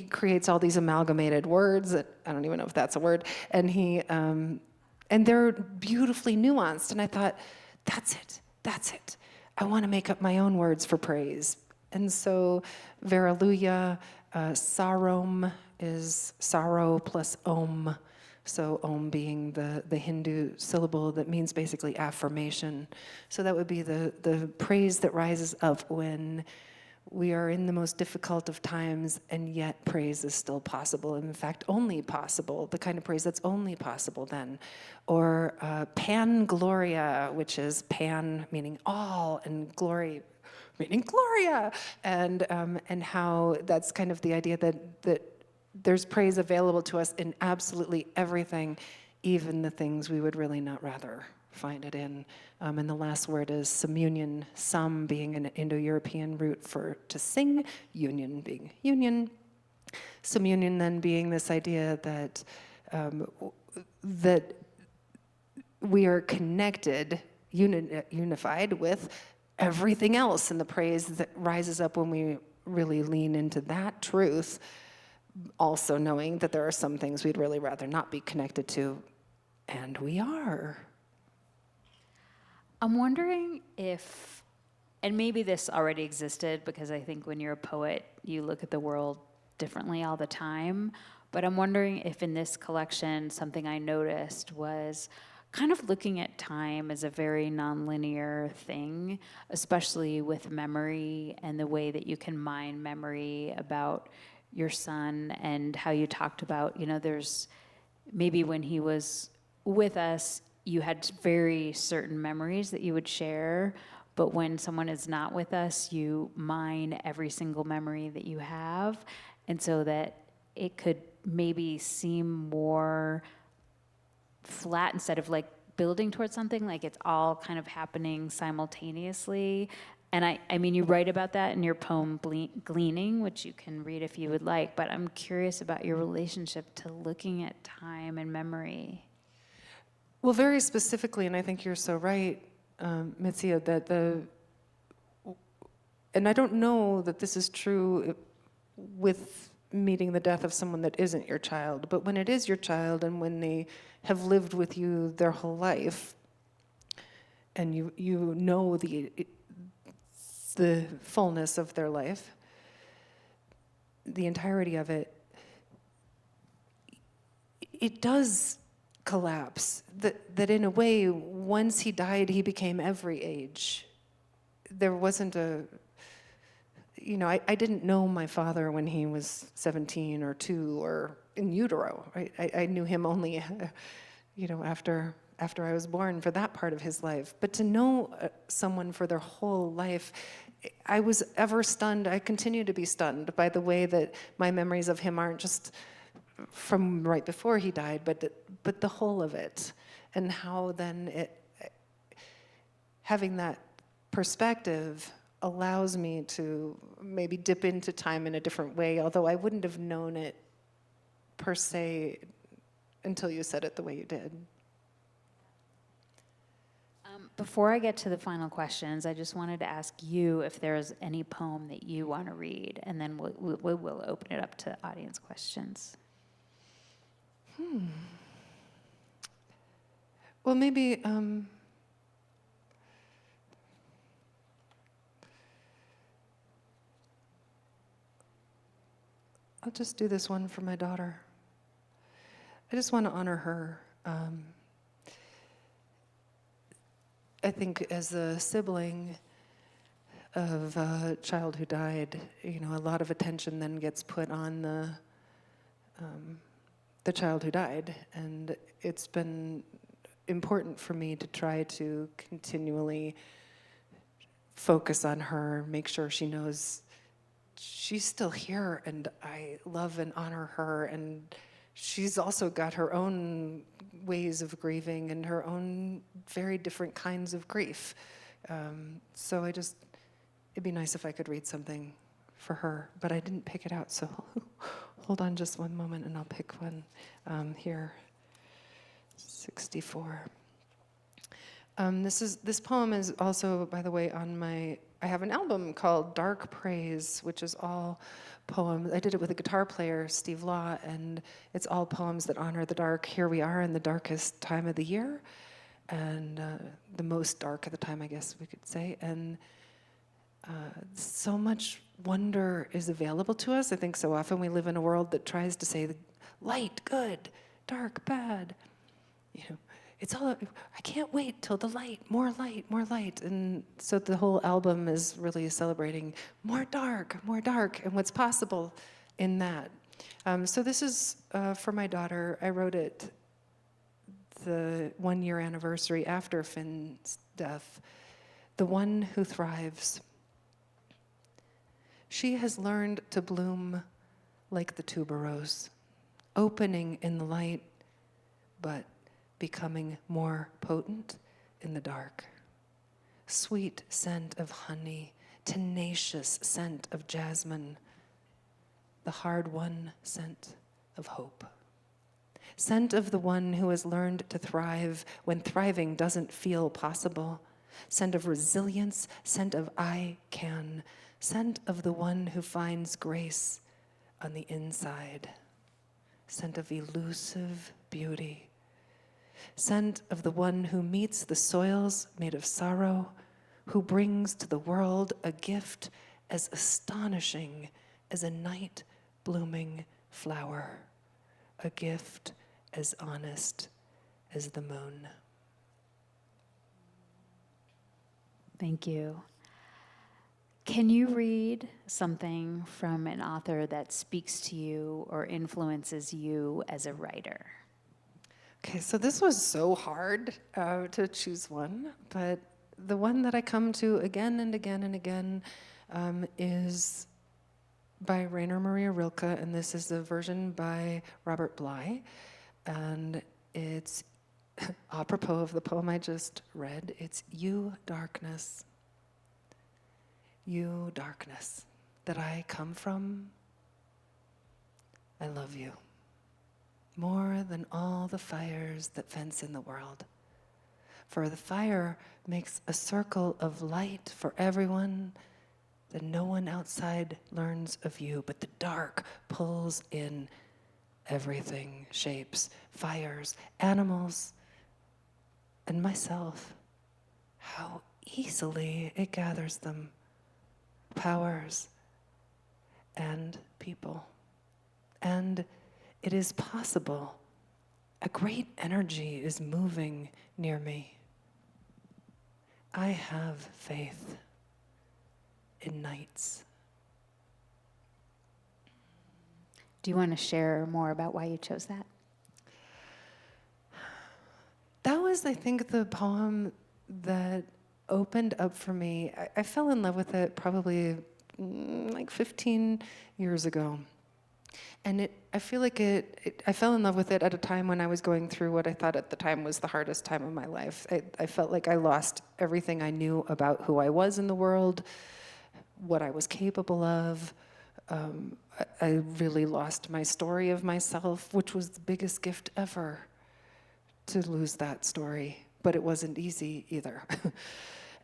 [SPEAKER 3] creates all these amalgamated words that, I don't even know if that's a word, and and they're beautifully nuanced. And I thought, that's it. I want to make up my own words for praise. And so Veruleia, sarom is sorrow plus om. So om being the Hindu syllable that means basically affirmation. So that would be the praise that rises up when we are in the most difficult of times, and yet praise is still possible. In fact, only possible, the kind of praise that's only possible then. Or pan gloria, which is pan meaning all, and glory meaning Gloria. And how that's kind of the idea that there's praise available to us in absolutely everything, even the things we would really not rather find it in. And the last word is summunion, sum being an Indo-European root for to sing, union being union. Summunion then being this idea that that we are connected, unified with everything else, and the praise that rises up when we really lean into that truth, also knowing that there are some things we'd really rather not be connected to, and we are.
[SPEAKER 2] I'm wondering if, and maybe this already existed because I think when you're a poet, you look at the world differently all the time, but I'm wondering if in this collection, something I noticed was kind of looking at time as a very nonlinear thing, especially with memory and the way that you can mine memory about your son, and how you talked about, there's maybe when he was with us, you had very certain memories that you would share, but when someone is not with us, you mine every single memory that you have, and so that it could maybe seem more flat instead of like building towards something, like it's all kind of happening simultaneously. And I mean, you write about that in your poem Gleaning, which you can read if you would like, but I'm curious about your relationship to looking at time and memory.
[SPEAKER 3] Well, very specifically, and I think you're so right, Mitzi, that and I don't know that this is true with meeting the death of someone that isn't your child, but when it is your child and when they have lived with you their whole life, and you know the fullness of their life, the entirety of it, it does collapse. That in a way, once he died, he became every age. There wasn't I didn't know my father when he was 17 or 2 or in utero. Right? I knew him only, after I was born, for that part of his life. But to know someone for their whole life, I was ever stunned. I continue to be stunned by the way that my memories of him aren't just from right before he died, but the whole of it, and how then having that perspective allows me to maybe dip into time in a different way, although I wouldn't have known it per se until you said it the way you did.
[SPEAKER 2] Before I get to the final questions, I just wanted to ask you if there's any poem that you want to read, and then we'll open it up to audience questions.
[SPEAKER 3] Well, maybe I'll just do this one for my daughter. I just want to honor her. I think as a sibling of a child who died, a lot of attention then gets put on the child who died, and it's been important for me to try to continually focus on her, make sure she knows she's still here, and I love and honor her, and she's also got her own ways of grieving and her own very different kinds of grief. So it'd be nice if I could read something for her, but I didn't pick it out, so hold on just one moment and I'll pick one here. 64. This poem is also, by the way, I have an album called Dark Praise, which is all poems. I did it with a guitar player, Steve Law, and it's all poems that honor the dark. Here we are in the darkest time of the year, and the most dark of the time, I guess we could say. And so much wonder is available to us. I think so often we live in a world that tries to say light, good, dark, bad. It's all, I can't wait till the light, more light, more light. And so the whole album is really celebrating more dark, and what's possible in that. So this is for my daughter. I wrote it the 1-year anniversary after Finn's death. The one who thrives. She has learned to bloom like the tuberose, opening in the light, but becoming more potent in the dark. Sweet scent of honey, tenacious scent of jasmine, the hard-won scent of hope. Scent of the one who has learned to thrive when thriving doesn't feel possible. Scent of resilience, scent of I can. Scent of the one who finds grace on the inside. Scent of elusive beauty. Scent of the one who meets the soils made of sorrow, who brings to the world a gift as astonishing as a night blooming flower, a gift as honest as the moon.
[SPEAKER 2] Thank you. Can you read something from an author that speaks to you or influences you as a writer?
[SPEAKER 3] Okay, so this was so hard to choose one, but the one that I come to again and again and again is by Rainer Maria Rilke, and this is the version by Robert Bly, and it's apropos of the poem I just read. It's you, darkness, that I come from. I love you. More than all the fires that fence in the world. For the fire makes a circle of light for everyone that no one outside learns of you, but the dark pulls in everything, shapes, fires, animals, and myself. How easily it gathers them, powers and people. And it is possible. A great energy is moving near me. I have faith in nights.
[SPEAKER 2] Do you want to share more about why you chose that?
[SPEAKER 3] That was, I think, the poem that opened up for me. I fell in love with it probably like 15 years ago. And I feel like I fell in love with it at a time when I was going through what I thought at the time was the hardest time of my life. I felt like I lost everything I knew about who I was in the world, what I was capable of. I really lost my story of myself, which was the biggest gift ever, to lose that story. But it wasn't easy either.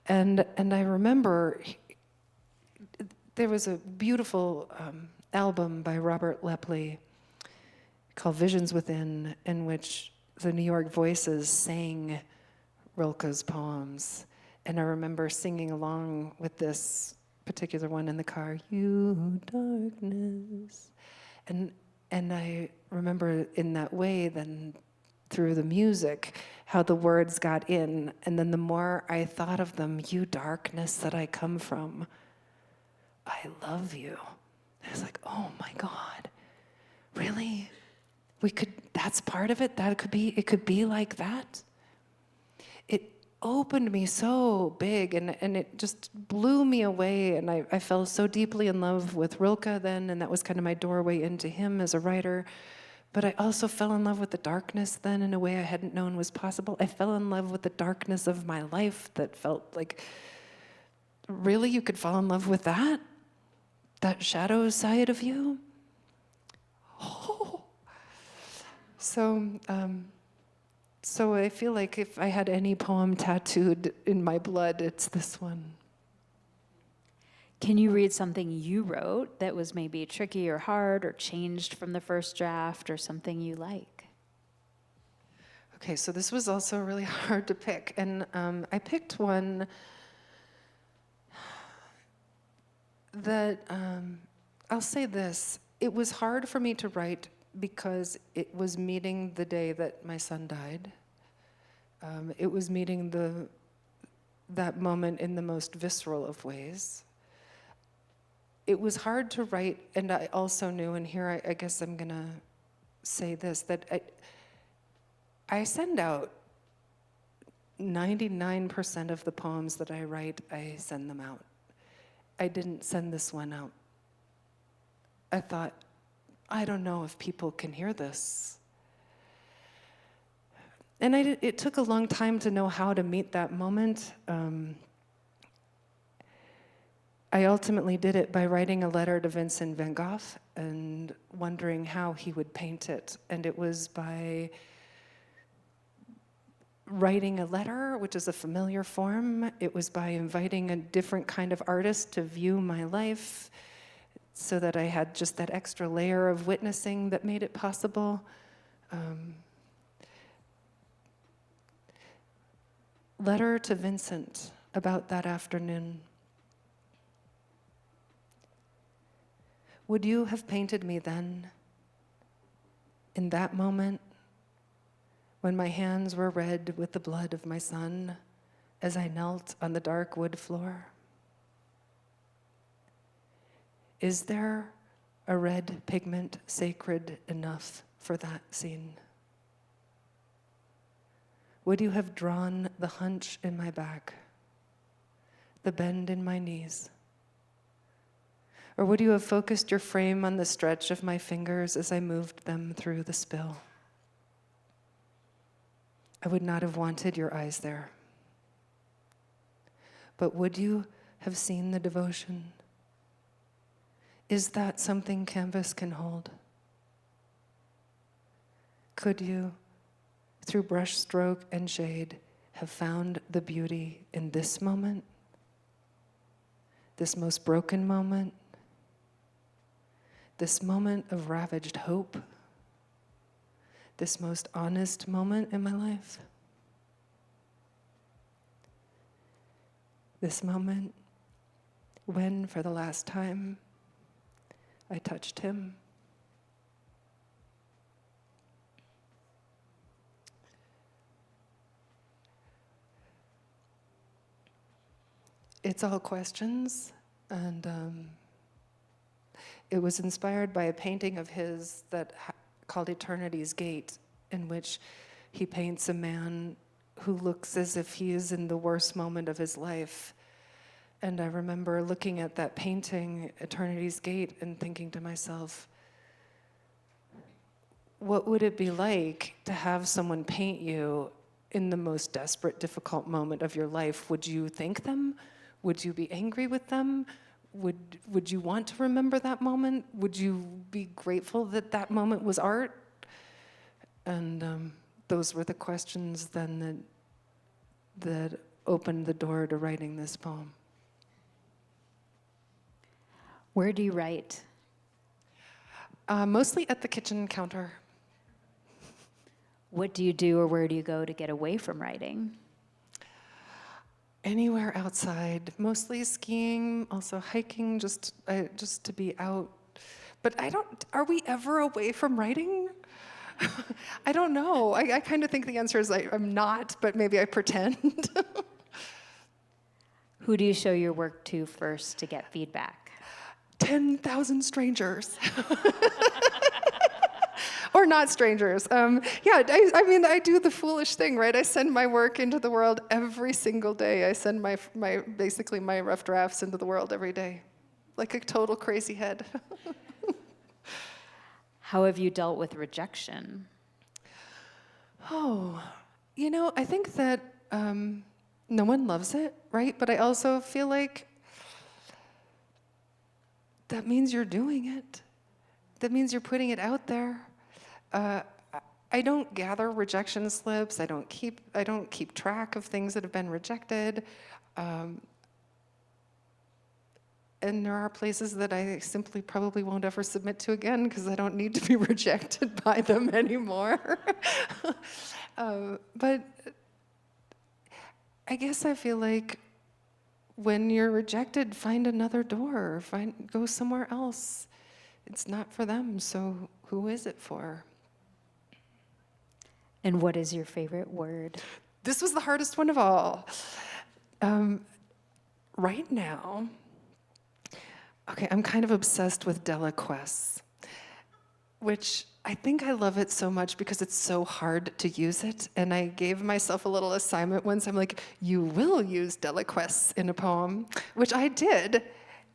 [SPEAKER 3] and I remember there was a beautiful album by Robert Lepley called Visions Within, in which the New York Voices sang Rilke's poems. And I remember singing along with this particular one in the car, you darkness. And I remember in that way then through the music, how the words got in. And then the more I thought of them, you darkness that I come from, I love you. I was like, oh my God, really? That's part of it? It could be like that? It opened me so big, and it just blew me away, and I fell so deeply in love with Rilke then, and that was kind of my doorway into him as a writer. But I also fell in love with the darkness then in a way I hadn't known was possible. I fell in love with the darkness of my life that felt like, really, you could fall in love with that? That shadow side of you? Oh. So I feel like if I had any poem tattooed in my blood, it's this one.
[SPEAKER 2] Can you read something you wrote that was maybe tricky or hard or changed from the first draft, or something you like?
[SPEAKER 3] Okay, so this was also really hard to pick. And I picked one that, I'll say this, it was hard for me to write because it was meeting the day that my son died. It was meeting that moment in the most visceral of ways. It was hard to write, and I also knew, and here I guess I'm gonna say this, that I send out 99% of the poems that I write, I send them out. I didn't send this one out. I thought, I don't know if people can hear this. And it took a long time to know how to meet that moment. I ultimately did it by writing a letter to Vincent van Gogh and wondering how he would paint it. And it was by writing a letter, which is a familiar form. It was by inviting a different kind of artist to view my life so that I had just that extra layer of witnessing that made it possible. Letter to Vincent about that afternoon. Would you have painted me then, in that moment, when my hands were red with the blood of my son, as I knelt on the dark wood floor? Is there a red pigment sacred enough for that scene? Would you have drawn the hunch in my back, the bend in my knees? Or would you have focused your frame on the stretch of my fingers as I moved them through the spill? I would not have wanted your eyes there. But would you have seen the devotion? Is that something canvas can hold? Could you, through brush stroke and shade, have found the beauty in this moment? This most broken moment? This moment of ravaged hope? This most honest moment in my life? This moment when, for the last time, I touched him. It's all questions, and it was inspired by a painting of his called Eternity's Gate, in which he paints a man who looks as if he is in the worst moment of his life. And I remember looking at that painting, Eternity's Gate, and thinking to myself, what would it be like to have someone paint you in the most desperate, difficult moment of your life? Would you thank them? Would you be angry with them? Would you want to remember that moment? Would you be grateful that that moment was art? And those were the questions then that opened the door to writing this poem.
[SPEAKER 2] Where do you write?
[SPEAKER 3] Mostly at the kitchen counter.
[SPEAKER 2] What do you do, or where do you go to get away from writing?
[SPEAKER 3] Anywhere outside, mostly skiing, also hiking, just to be out. But are we ever away from writing? I don't know. I kind of think the answer is I'm not, but maybe I pretend.
[SPEAKER 2] Who do you show your work to first to get feedback?
[SPEAKER 3] 10,000 strangers. Or not strangers. I mean, I do the foolish thing, right? I send my work into the world every single day. I send basically my rough drafts into the world every day, like a total crazy head.
[SPEAKER 2] How have you dealt with rejection?
[SPEAKER 3] Oh, I think that no one loves it, right? But I also feel like that means you're doing it. That means you're putting it out there. I don't gather rejection slips. I don't keep track of things that have been rejected. And there are places that I simply probably won't ever submit to again because I don't need to be rejected by them anymore. But I guess I feel like when you're rejected, find another door. Go somewhere else. It's not for them, so who is it for?
[SPEAKER 2] And what is your favorite word?
[SPEAKER 3] This was the hardest one of all. Right now, okay, I'm kind of obsessed with deliquesce, which I think I love it so much because it's so hard to use it. And I gave myself a little assignment once. I'm like, you will use deliquesce in a poem, which I did.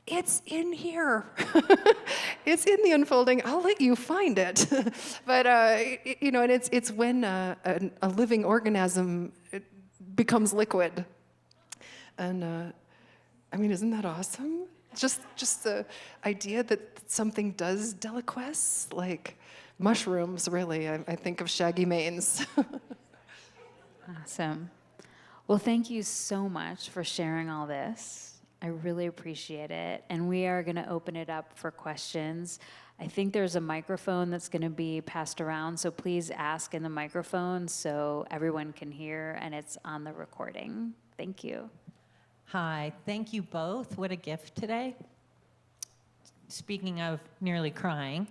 [SPEAKER 3] It's in here. It's in the unfolding. I'll let you find it. But, and it's when a living organism becomes liquid. And, I mean, isn't that awesome? Just the idea that something does deliquesce, like mushrooms, really. I think of shaggy manes.
[SPEAKER 2] Awesome. Well, thank you so much for sharing all this. I really appreciate it. And we are going to open it up for questions. I think there's a microphone that's going to be passed around, so please ask in the microphone so everyone can hear and it's on the recording. Thank you.
[SPEAKER 4] Hi, thank you both. What a gift today. Speaking of nearly crying,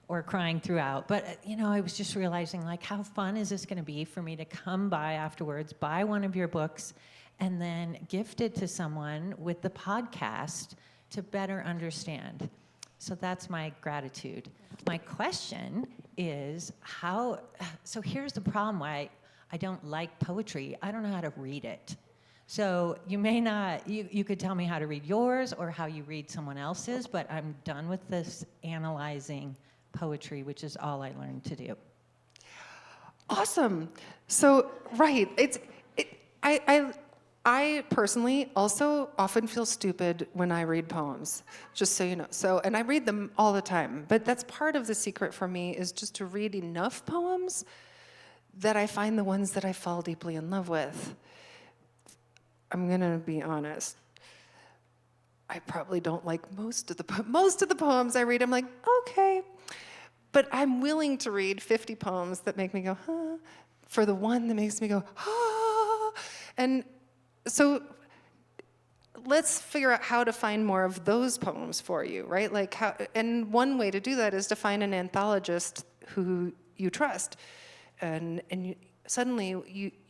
[SPEAKER 4] or crying throughout, but I was just realizing, like, how fun is this going to be for me to come by afterwards, buy one of your books, and then gift it to someone with the podcast to better understand. So that's my gratitude. My question is so here's the problem why I don't like poetry. I don't know how to read it. So you may not, you could tell me how to read yours or how you read someone else's, but I'm done with this analyzing poetry, which is all I learned to do.
[SPEAKER 3] Awesome. So, right, I personally also often feel stupid when I read poems, just so you know. So, and I read them all the time, but that's part of the secret for me is just to read enough poems that I find the ones that I fall deeply in love with. I'm gonna be honest. I probably don't like most of the poems I read. I'm like, okay, but I'm willing to read 50 poems that make me go, huh, for the one that makes me go, ah. And so let's figure out how to find more of those poems for you, right? Like and one way to do that is to find an anthologist who you trust, and suddenly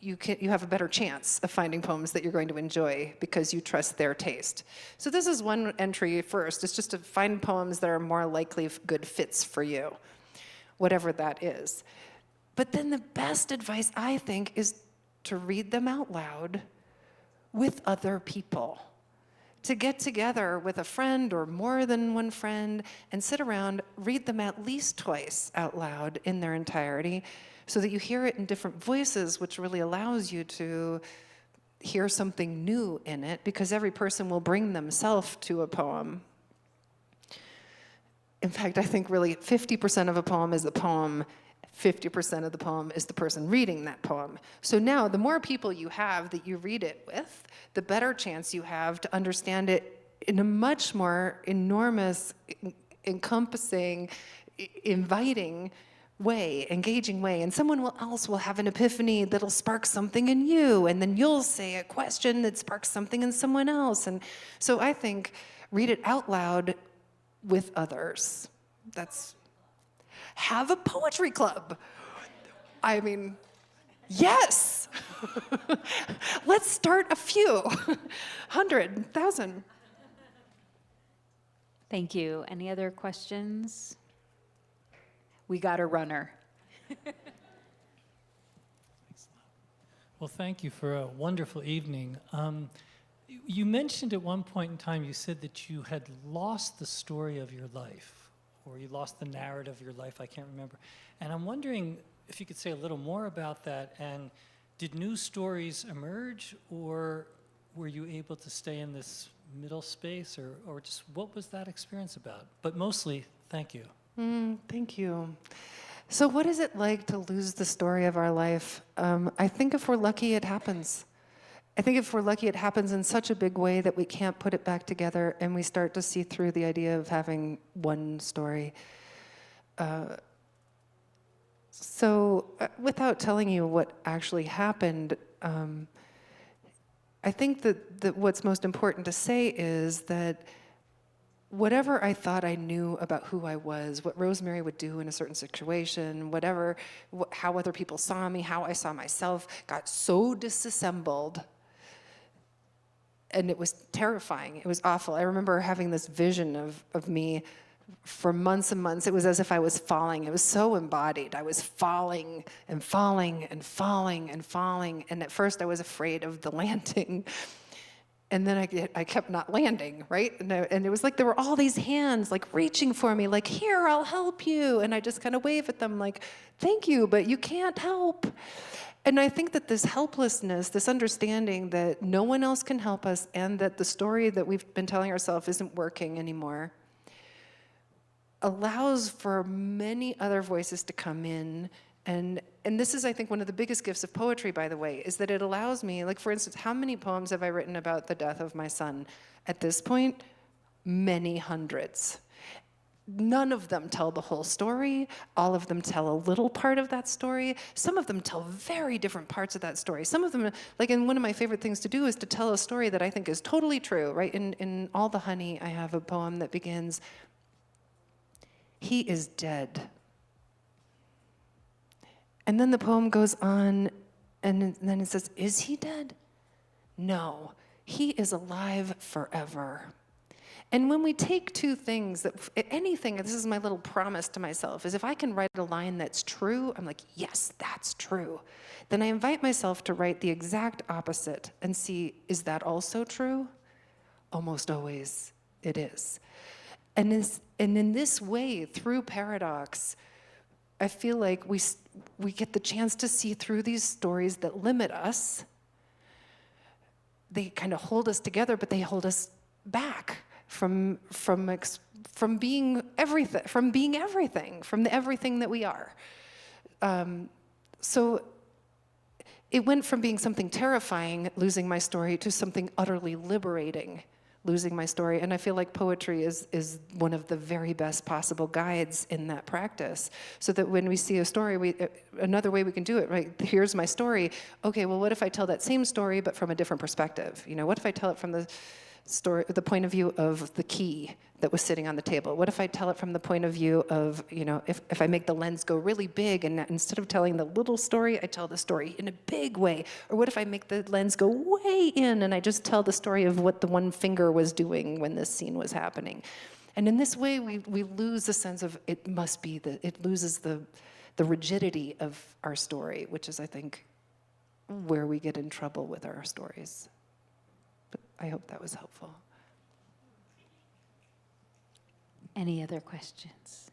[SPEAKER 3] you have a better chance of finding poems that you're going to enjoy because you trust their taste. So this is one entry first. It's just to find poems that are more likely good fits for you, whatever that is. But then the best advice, I think, is to read them out loud with other people. To get together with a friend or more than one friend and sit around, read them at least twice out loud in their entirety, so that you hear it in different voices, which really allows you to hear something new in it, because every person will bring themselves to a poem. In fact, I think really 50% of a poem is the poem, 50% of the poem is the person reading that poem. So now, the more people you have that you read it with, the better chance you have to understand it in a much more enormous, encompassing, inviting way, engaging way, and someone else will have an epiphany that'll spark something in you, and then you'll say a question that sparks something in someone else. And so I think read it out loud with others. Have a poetry club. I mean, yes. Let's start a few. 100, 1,000.
[SPEAKER 2] Thank you. Any other questions? We got a runner.
[SPEAKER 5] Well, thank you for a wonderful evening. You mentioned at one point in time, you said that you had lost the story of your life, or you lost the narrative of your life, I can't remember. And I'm wondering if you could say a little more about that, and did new stories emerge, or were you able to stay in this middle space, or just what was that experience about? But mostly, thank you.
[SPEAKER 3] Thank you. So what is it like to lose the story of our life? I think if we're lucky, it happens. I think if we're lucky, it happens in such a big way that we can't put it back together, and we start to see through the idea of having one story. Without telling you what actually happened, I think that what's most important to say is that whatever I thought I knew about who I was, what Rosemary would do in a certain situation, how other people saw me, how I saw myself, got so disassembled. And it was terrifying. It was awful. I remember having this vision of me for months and months. It was as if I was falling. It was so embodied. I was falling and falling and falling and falling. And at first I was afraid of the landing. And then I kept not landing, right? And it was like there were all these hands like reaching for me, like, here, I'll help you. And I just kind of wave at them like, thank you, but you can't help. And I think that this helplessness, this understanding that no one else can help us and that the story that we've been telling ourselves isn't working anymore, allows for many other voices to come in. And this is, I think, one of the biggest gifts of poetry, by the way, is that it allows me, like, for instance, how many poems have I written about the death of my son? At this point, many hundreds. None of them tell the whole story. All of them tell a little part of that story. Some of them tell very different parts of that story. Some of them, like, and one of my favorite things to do is to tell a story that I think is totally true, right? In All the Honey, I have a poem that begins, "He is dead." And then the poem goes on, and then it says, "Is he dead? No, he is alive forever." And when we take two things, anything, this is my little promise to myself, is if I can write a line that's true, I'm like, yes, that's true. Then I invite myself to write the exact opposite and see, is that also true? Almost always it is. And in this way, through paradox, I feel like we get the chance to see through these stories that limit us. They kind of hold us together, but they hold us back from being everything, from the everything that we are. So it went from being something terrifying, losing my story, to something utterly liberating, losing my story. And I feel like poetry is one of the very best possible guides in that practice. So that when we see a story, another way we can do it, right? Here's my story. Okay, well, what if I tell that same story, but from a different perspective? You know, what if I tell it from the point of view of the key that was sitting on the table? What if I tell it from the point of view of, you know, if I make the lens go really big and instead of telling the little story, I tell the story in a big way? Or what if I make the lens go way in and I just tell the story of what the one finger was doing when this scene was happening? And in this way, we lose the sense of it loses the rigidity of our story, which is, I think, where we get in trouble with our stories. But I hope that was helpful.
[SPEAKER 2] Any other questions?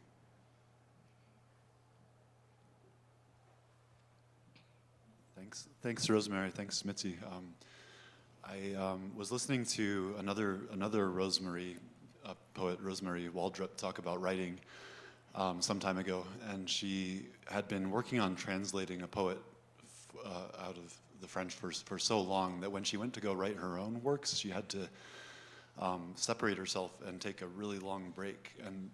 [SPEAKER 6] Thanks, Rosemary. Thanks, Mitzi. I was listening to another Rosemary poet, Rosemary Waldrop, talk about writing some time ago, and she had been working on translating a poet out of the French for so long that when she went to go write her own works, she had to separate herself and take a really long break and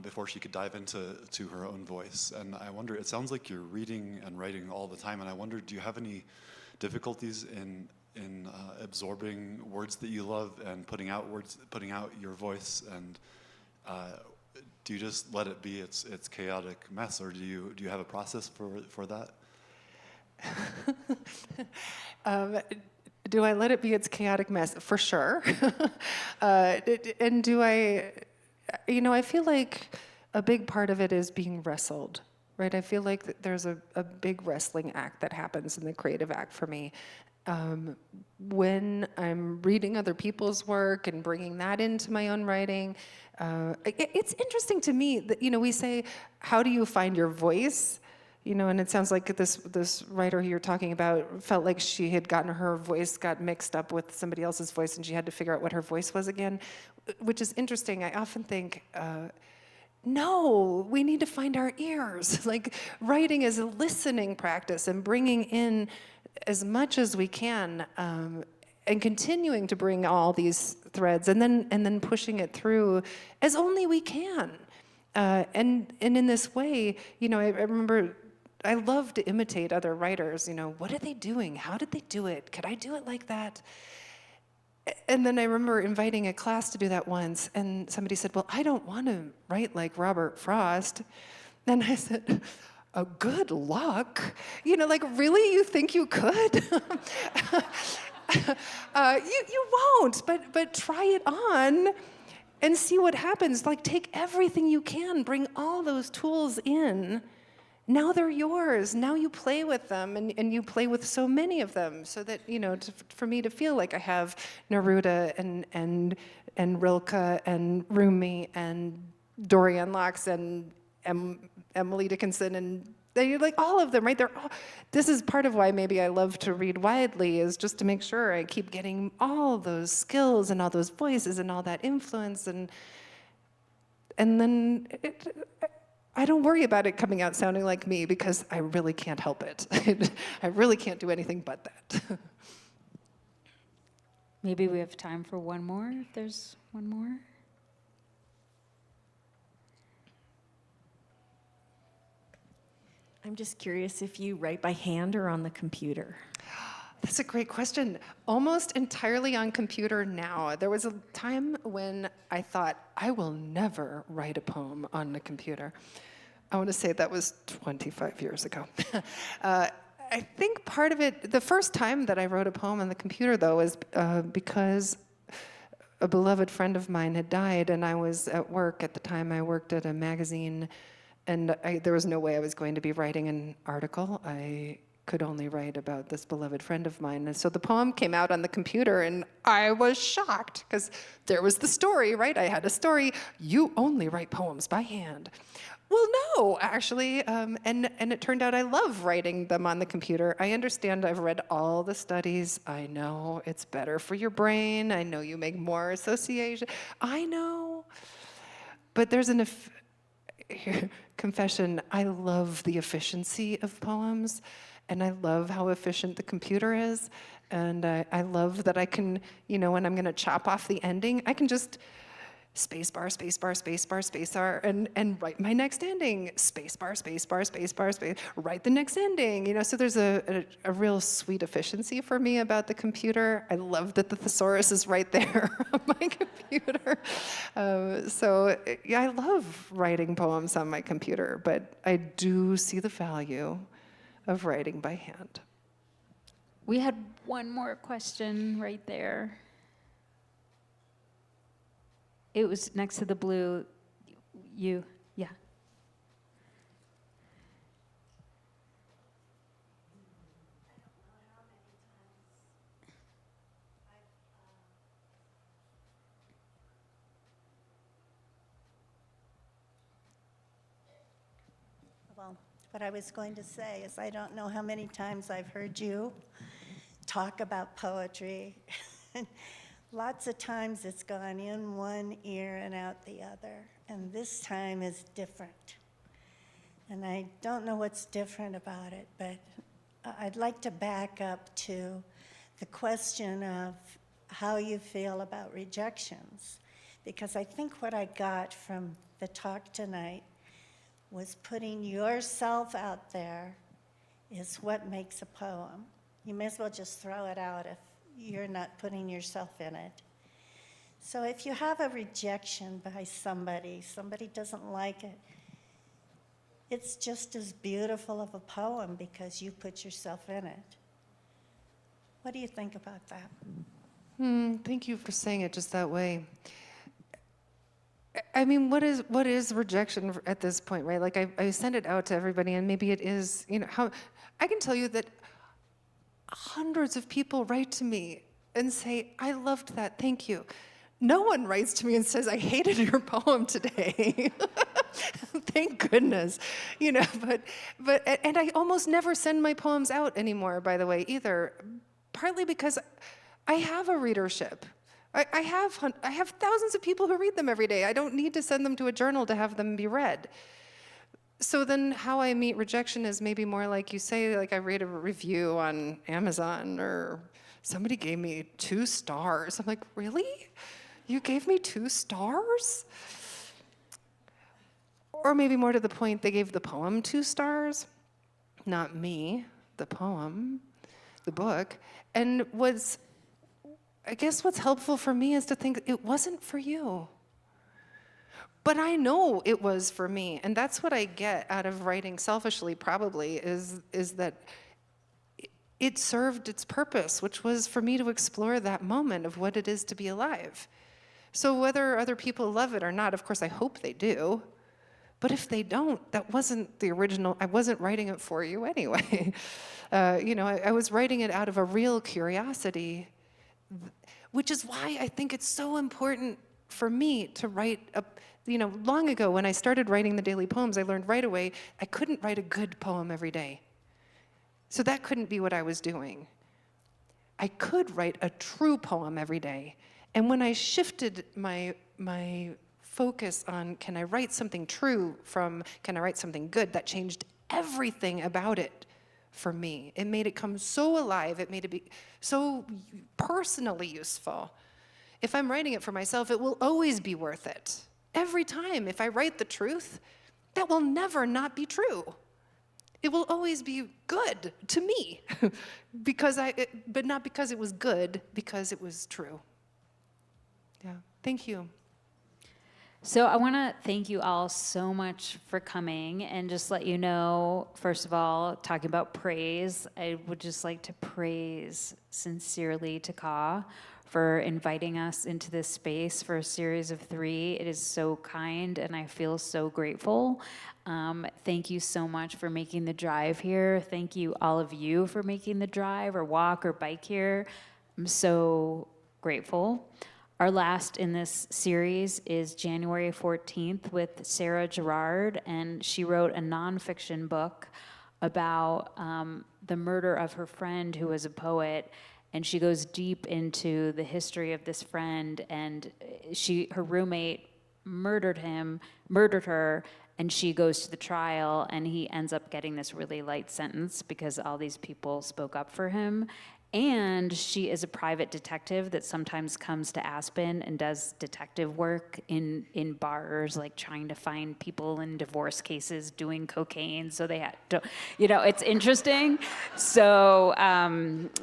[SPEAKER 6] before she could dive into her own voice. And I wonder, it sounds like you're reading and writing all the time, and I wonder, do you have any difficulties in absorbing words that you love and putting out your voice? And do you just let it be its chaotic mess, or do you have a process for that?
[SPEAKER 3] Do I let it be its chaotic mess? For sure. And do I, I feel like a big part of it is being wrestled, right? I feel like there's a big wrestling act that happens in the creative act for me. When I'm reading other people's work and bringing that into my own writing, it's interesting to me that, we say, how do you find your voice? And it sounds like this writer who you're talking about felt like she had gotten her voice got mixed up with somebody else's voice, and she had to figure out what her voice was again, which is interesting. I often think, no, we need to find our ears. Like, writing is a listening practice and bringing in as much as we can, and continuing to bring all these threads, and then pushing it through as only we can. And in this way, I remember I love to imitate other writers. What are they doing? How did they do it? Could I do it like that? And then I remember inviting a class to do that once, and somebody said, well, I don't want to write like Robert Frost. And I said, oh, good luck. Like, really, you think you could? You won't, but try it on and see what happens. Like, take everything you can, bring all those tools in. Now they're yours. Now you play with them, and you play with so many of them, so that, for me to feel like I have Neruda and Rilke and Rumi and Dorian Locks and Emily Dickinson, and they're like all of them, right? This is part of why maybe I love to read widely, is just to make sure I keep getting all those skills and all those voices and all that influence, and then I don't worry about it coming out sounding like me, because I really can't help it. I really can't do anything but that.
[SPEAKER 2] Maybe we have time for one more, if there's one more.
[SPEAKER 7] I'm just curious if you write by hand or on the computer.
[SPEAKER 3] That's a great question. Almost entirely on computer now. There was a time when I thought, I will never write a poem on the computer. I want to say that was 25 years ago. I think part of it, the first time that I wrote a poem on the computer, though, was because a beloved friend of mine had died, and I was at work at the time. I worked at a magazine, and there was no way I was going to be writing an article. I could only write about this beloved friend of mine. And so the poem came out on the computer, and I was shocked, because there was the story, right? I had a story. You only write poems by hand. Well, no, actually, and it turned out I love writing them on the computer. I understand. I've read all the studies. I know it's better for your brain. I know you make more association. I know. But there's confession, I love the efficiency of poems, and I love how efficient the computer is, and I love that I can, when I'm gonna chop off the ending, I can just spacebar, spacebar, spacebar, spacebar, and write my next ending, spacebar, spacebar, spacebar, space, write the next ending, so there's a real sweet efficiency for me about the computer. I love that the thesaurus is right there on my computer. So yeah, I love writing poems on my computer, but I do see the value of writing by hand.
[SPEAKER 2] We had one more question right there. It was next to the blue. You, yeah.
[SPEAKER 8] Well, what I was going to say is I don't know how many times I've heard you talk about poetry. Lots of times it's gone in one ear and out the other, and this time is different. And I don't know what's different about it, but I'd like to back up to the question of how you feel about rejections, because I think what I got from the talk tonight was putting yourself out there is what makes a poem. You may as well just throw it out if you're not putting yourself in it. So if you have a rejection by somebody doesn't like it, it's just as beautiful of a poem because you put yourself in it. What do you think about that?
[SPEAKER 3] Thank you for saying it just that way. I mean, what is rejection at this point, right? Like I send it out to everybody, and maybe it is, how I can tell you that hundreds of people write to me and say, "I loved that, thank you." No one writes to me and says, "I hated your poem today." Thank goodness, but and I almost never send my poems out anymore, by the way, either. Partly because I have a readership. I have thousands of people who read them every day. I don't need to send them to a journal to have them be read. So then how I meet rejection is maybe more like you say, like I read a review on Amazon or somebody gave me 2 stars. I'm like, really? You gave me 2 stars? Or maybe more to the point, they gave the poem 2 stars, not me, the poem, the book. And I guess what's helpful for me is to think it wasn't for you. But I know it was for me, and that's what I get out of writing selfishly, probably, is that it served its purpose, which was for me to explore that moment of what it is to be alive. So whether other people love it or not, of course I hope they do, but if they don't, that wasn't the original, I wasn't writing it for you anyway. I was writing it out of a real curiosity, which is why I think it's so important for me to write long ago when I started writing the daily poems, I learned right away I couldn't write a good poem every day. So that couldn't be what I was doing. I could write a true poem every day. And when I shifted my focus on can I write something true from can I write something good, that changed everything about it for me. It made it come so alive. It made it be so personally useful. If I'm writing it for myself, it will always be worth it. Every time, if I write the truth, that will never not be true. It will always be good to me, but not because it was good, because it was true. Yeah, thank you.
[SPEAKER 2] So I want to thank you all so much for coming and just let you know, first of all, talking about praise, I would just like to praise sincerely TACAW for inviting us into this space for a series of 3. It is so kind and I feel so grateful. Thank you so much for making the drive here. Thank you, all of you, for making the drive or walk or bike here. I'm so grateful. Our last in this series is January 14th with Sarah Gerard, and she wrote a nonfiction book about the murder of her friend who was a poet, and she goes deep into the history of this friend, and her roommate murdered her, and she goes to the trial, and he ends up getting this really light sentence because all these people spoke up for him. And she is a private detective that sometimes comes to Aspen and does detective work in bars, like trying to find people in divorce cases doing cocaine. So they had to, it's interesting. So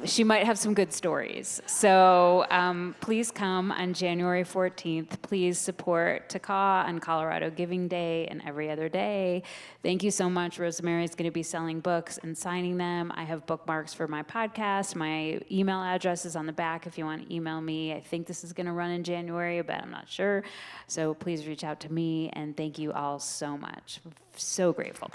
[SPEAKER 2] she might have some good stories. So please come on January 14th. Please support TACAW on Colorado Giving Day and every other day. Thank you so much. Rosemary is going to be selling books and signing them. I have bookmarks for my podcast. My email address is on the back if you want to email me. I think this is going to run in January, but I'm not sure. So please reach out to me, and thank you all so much. So grateful.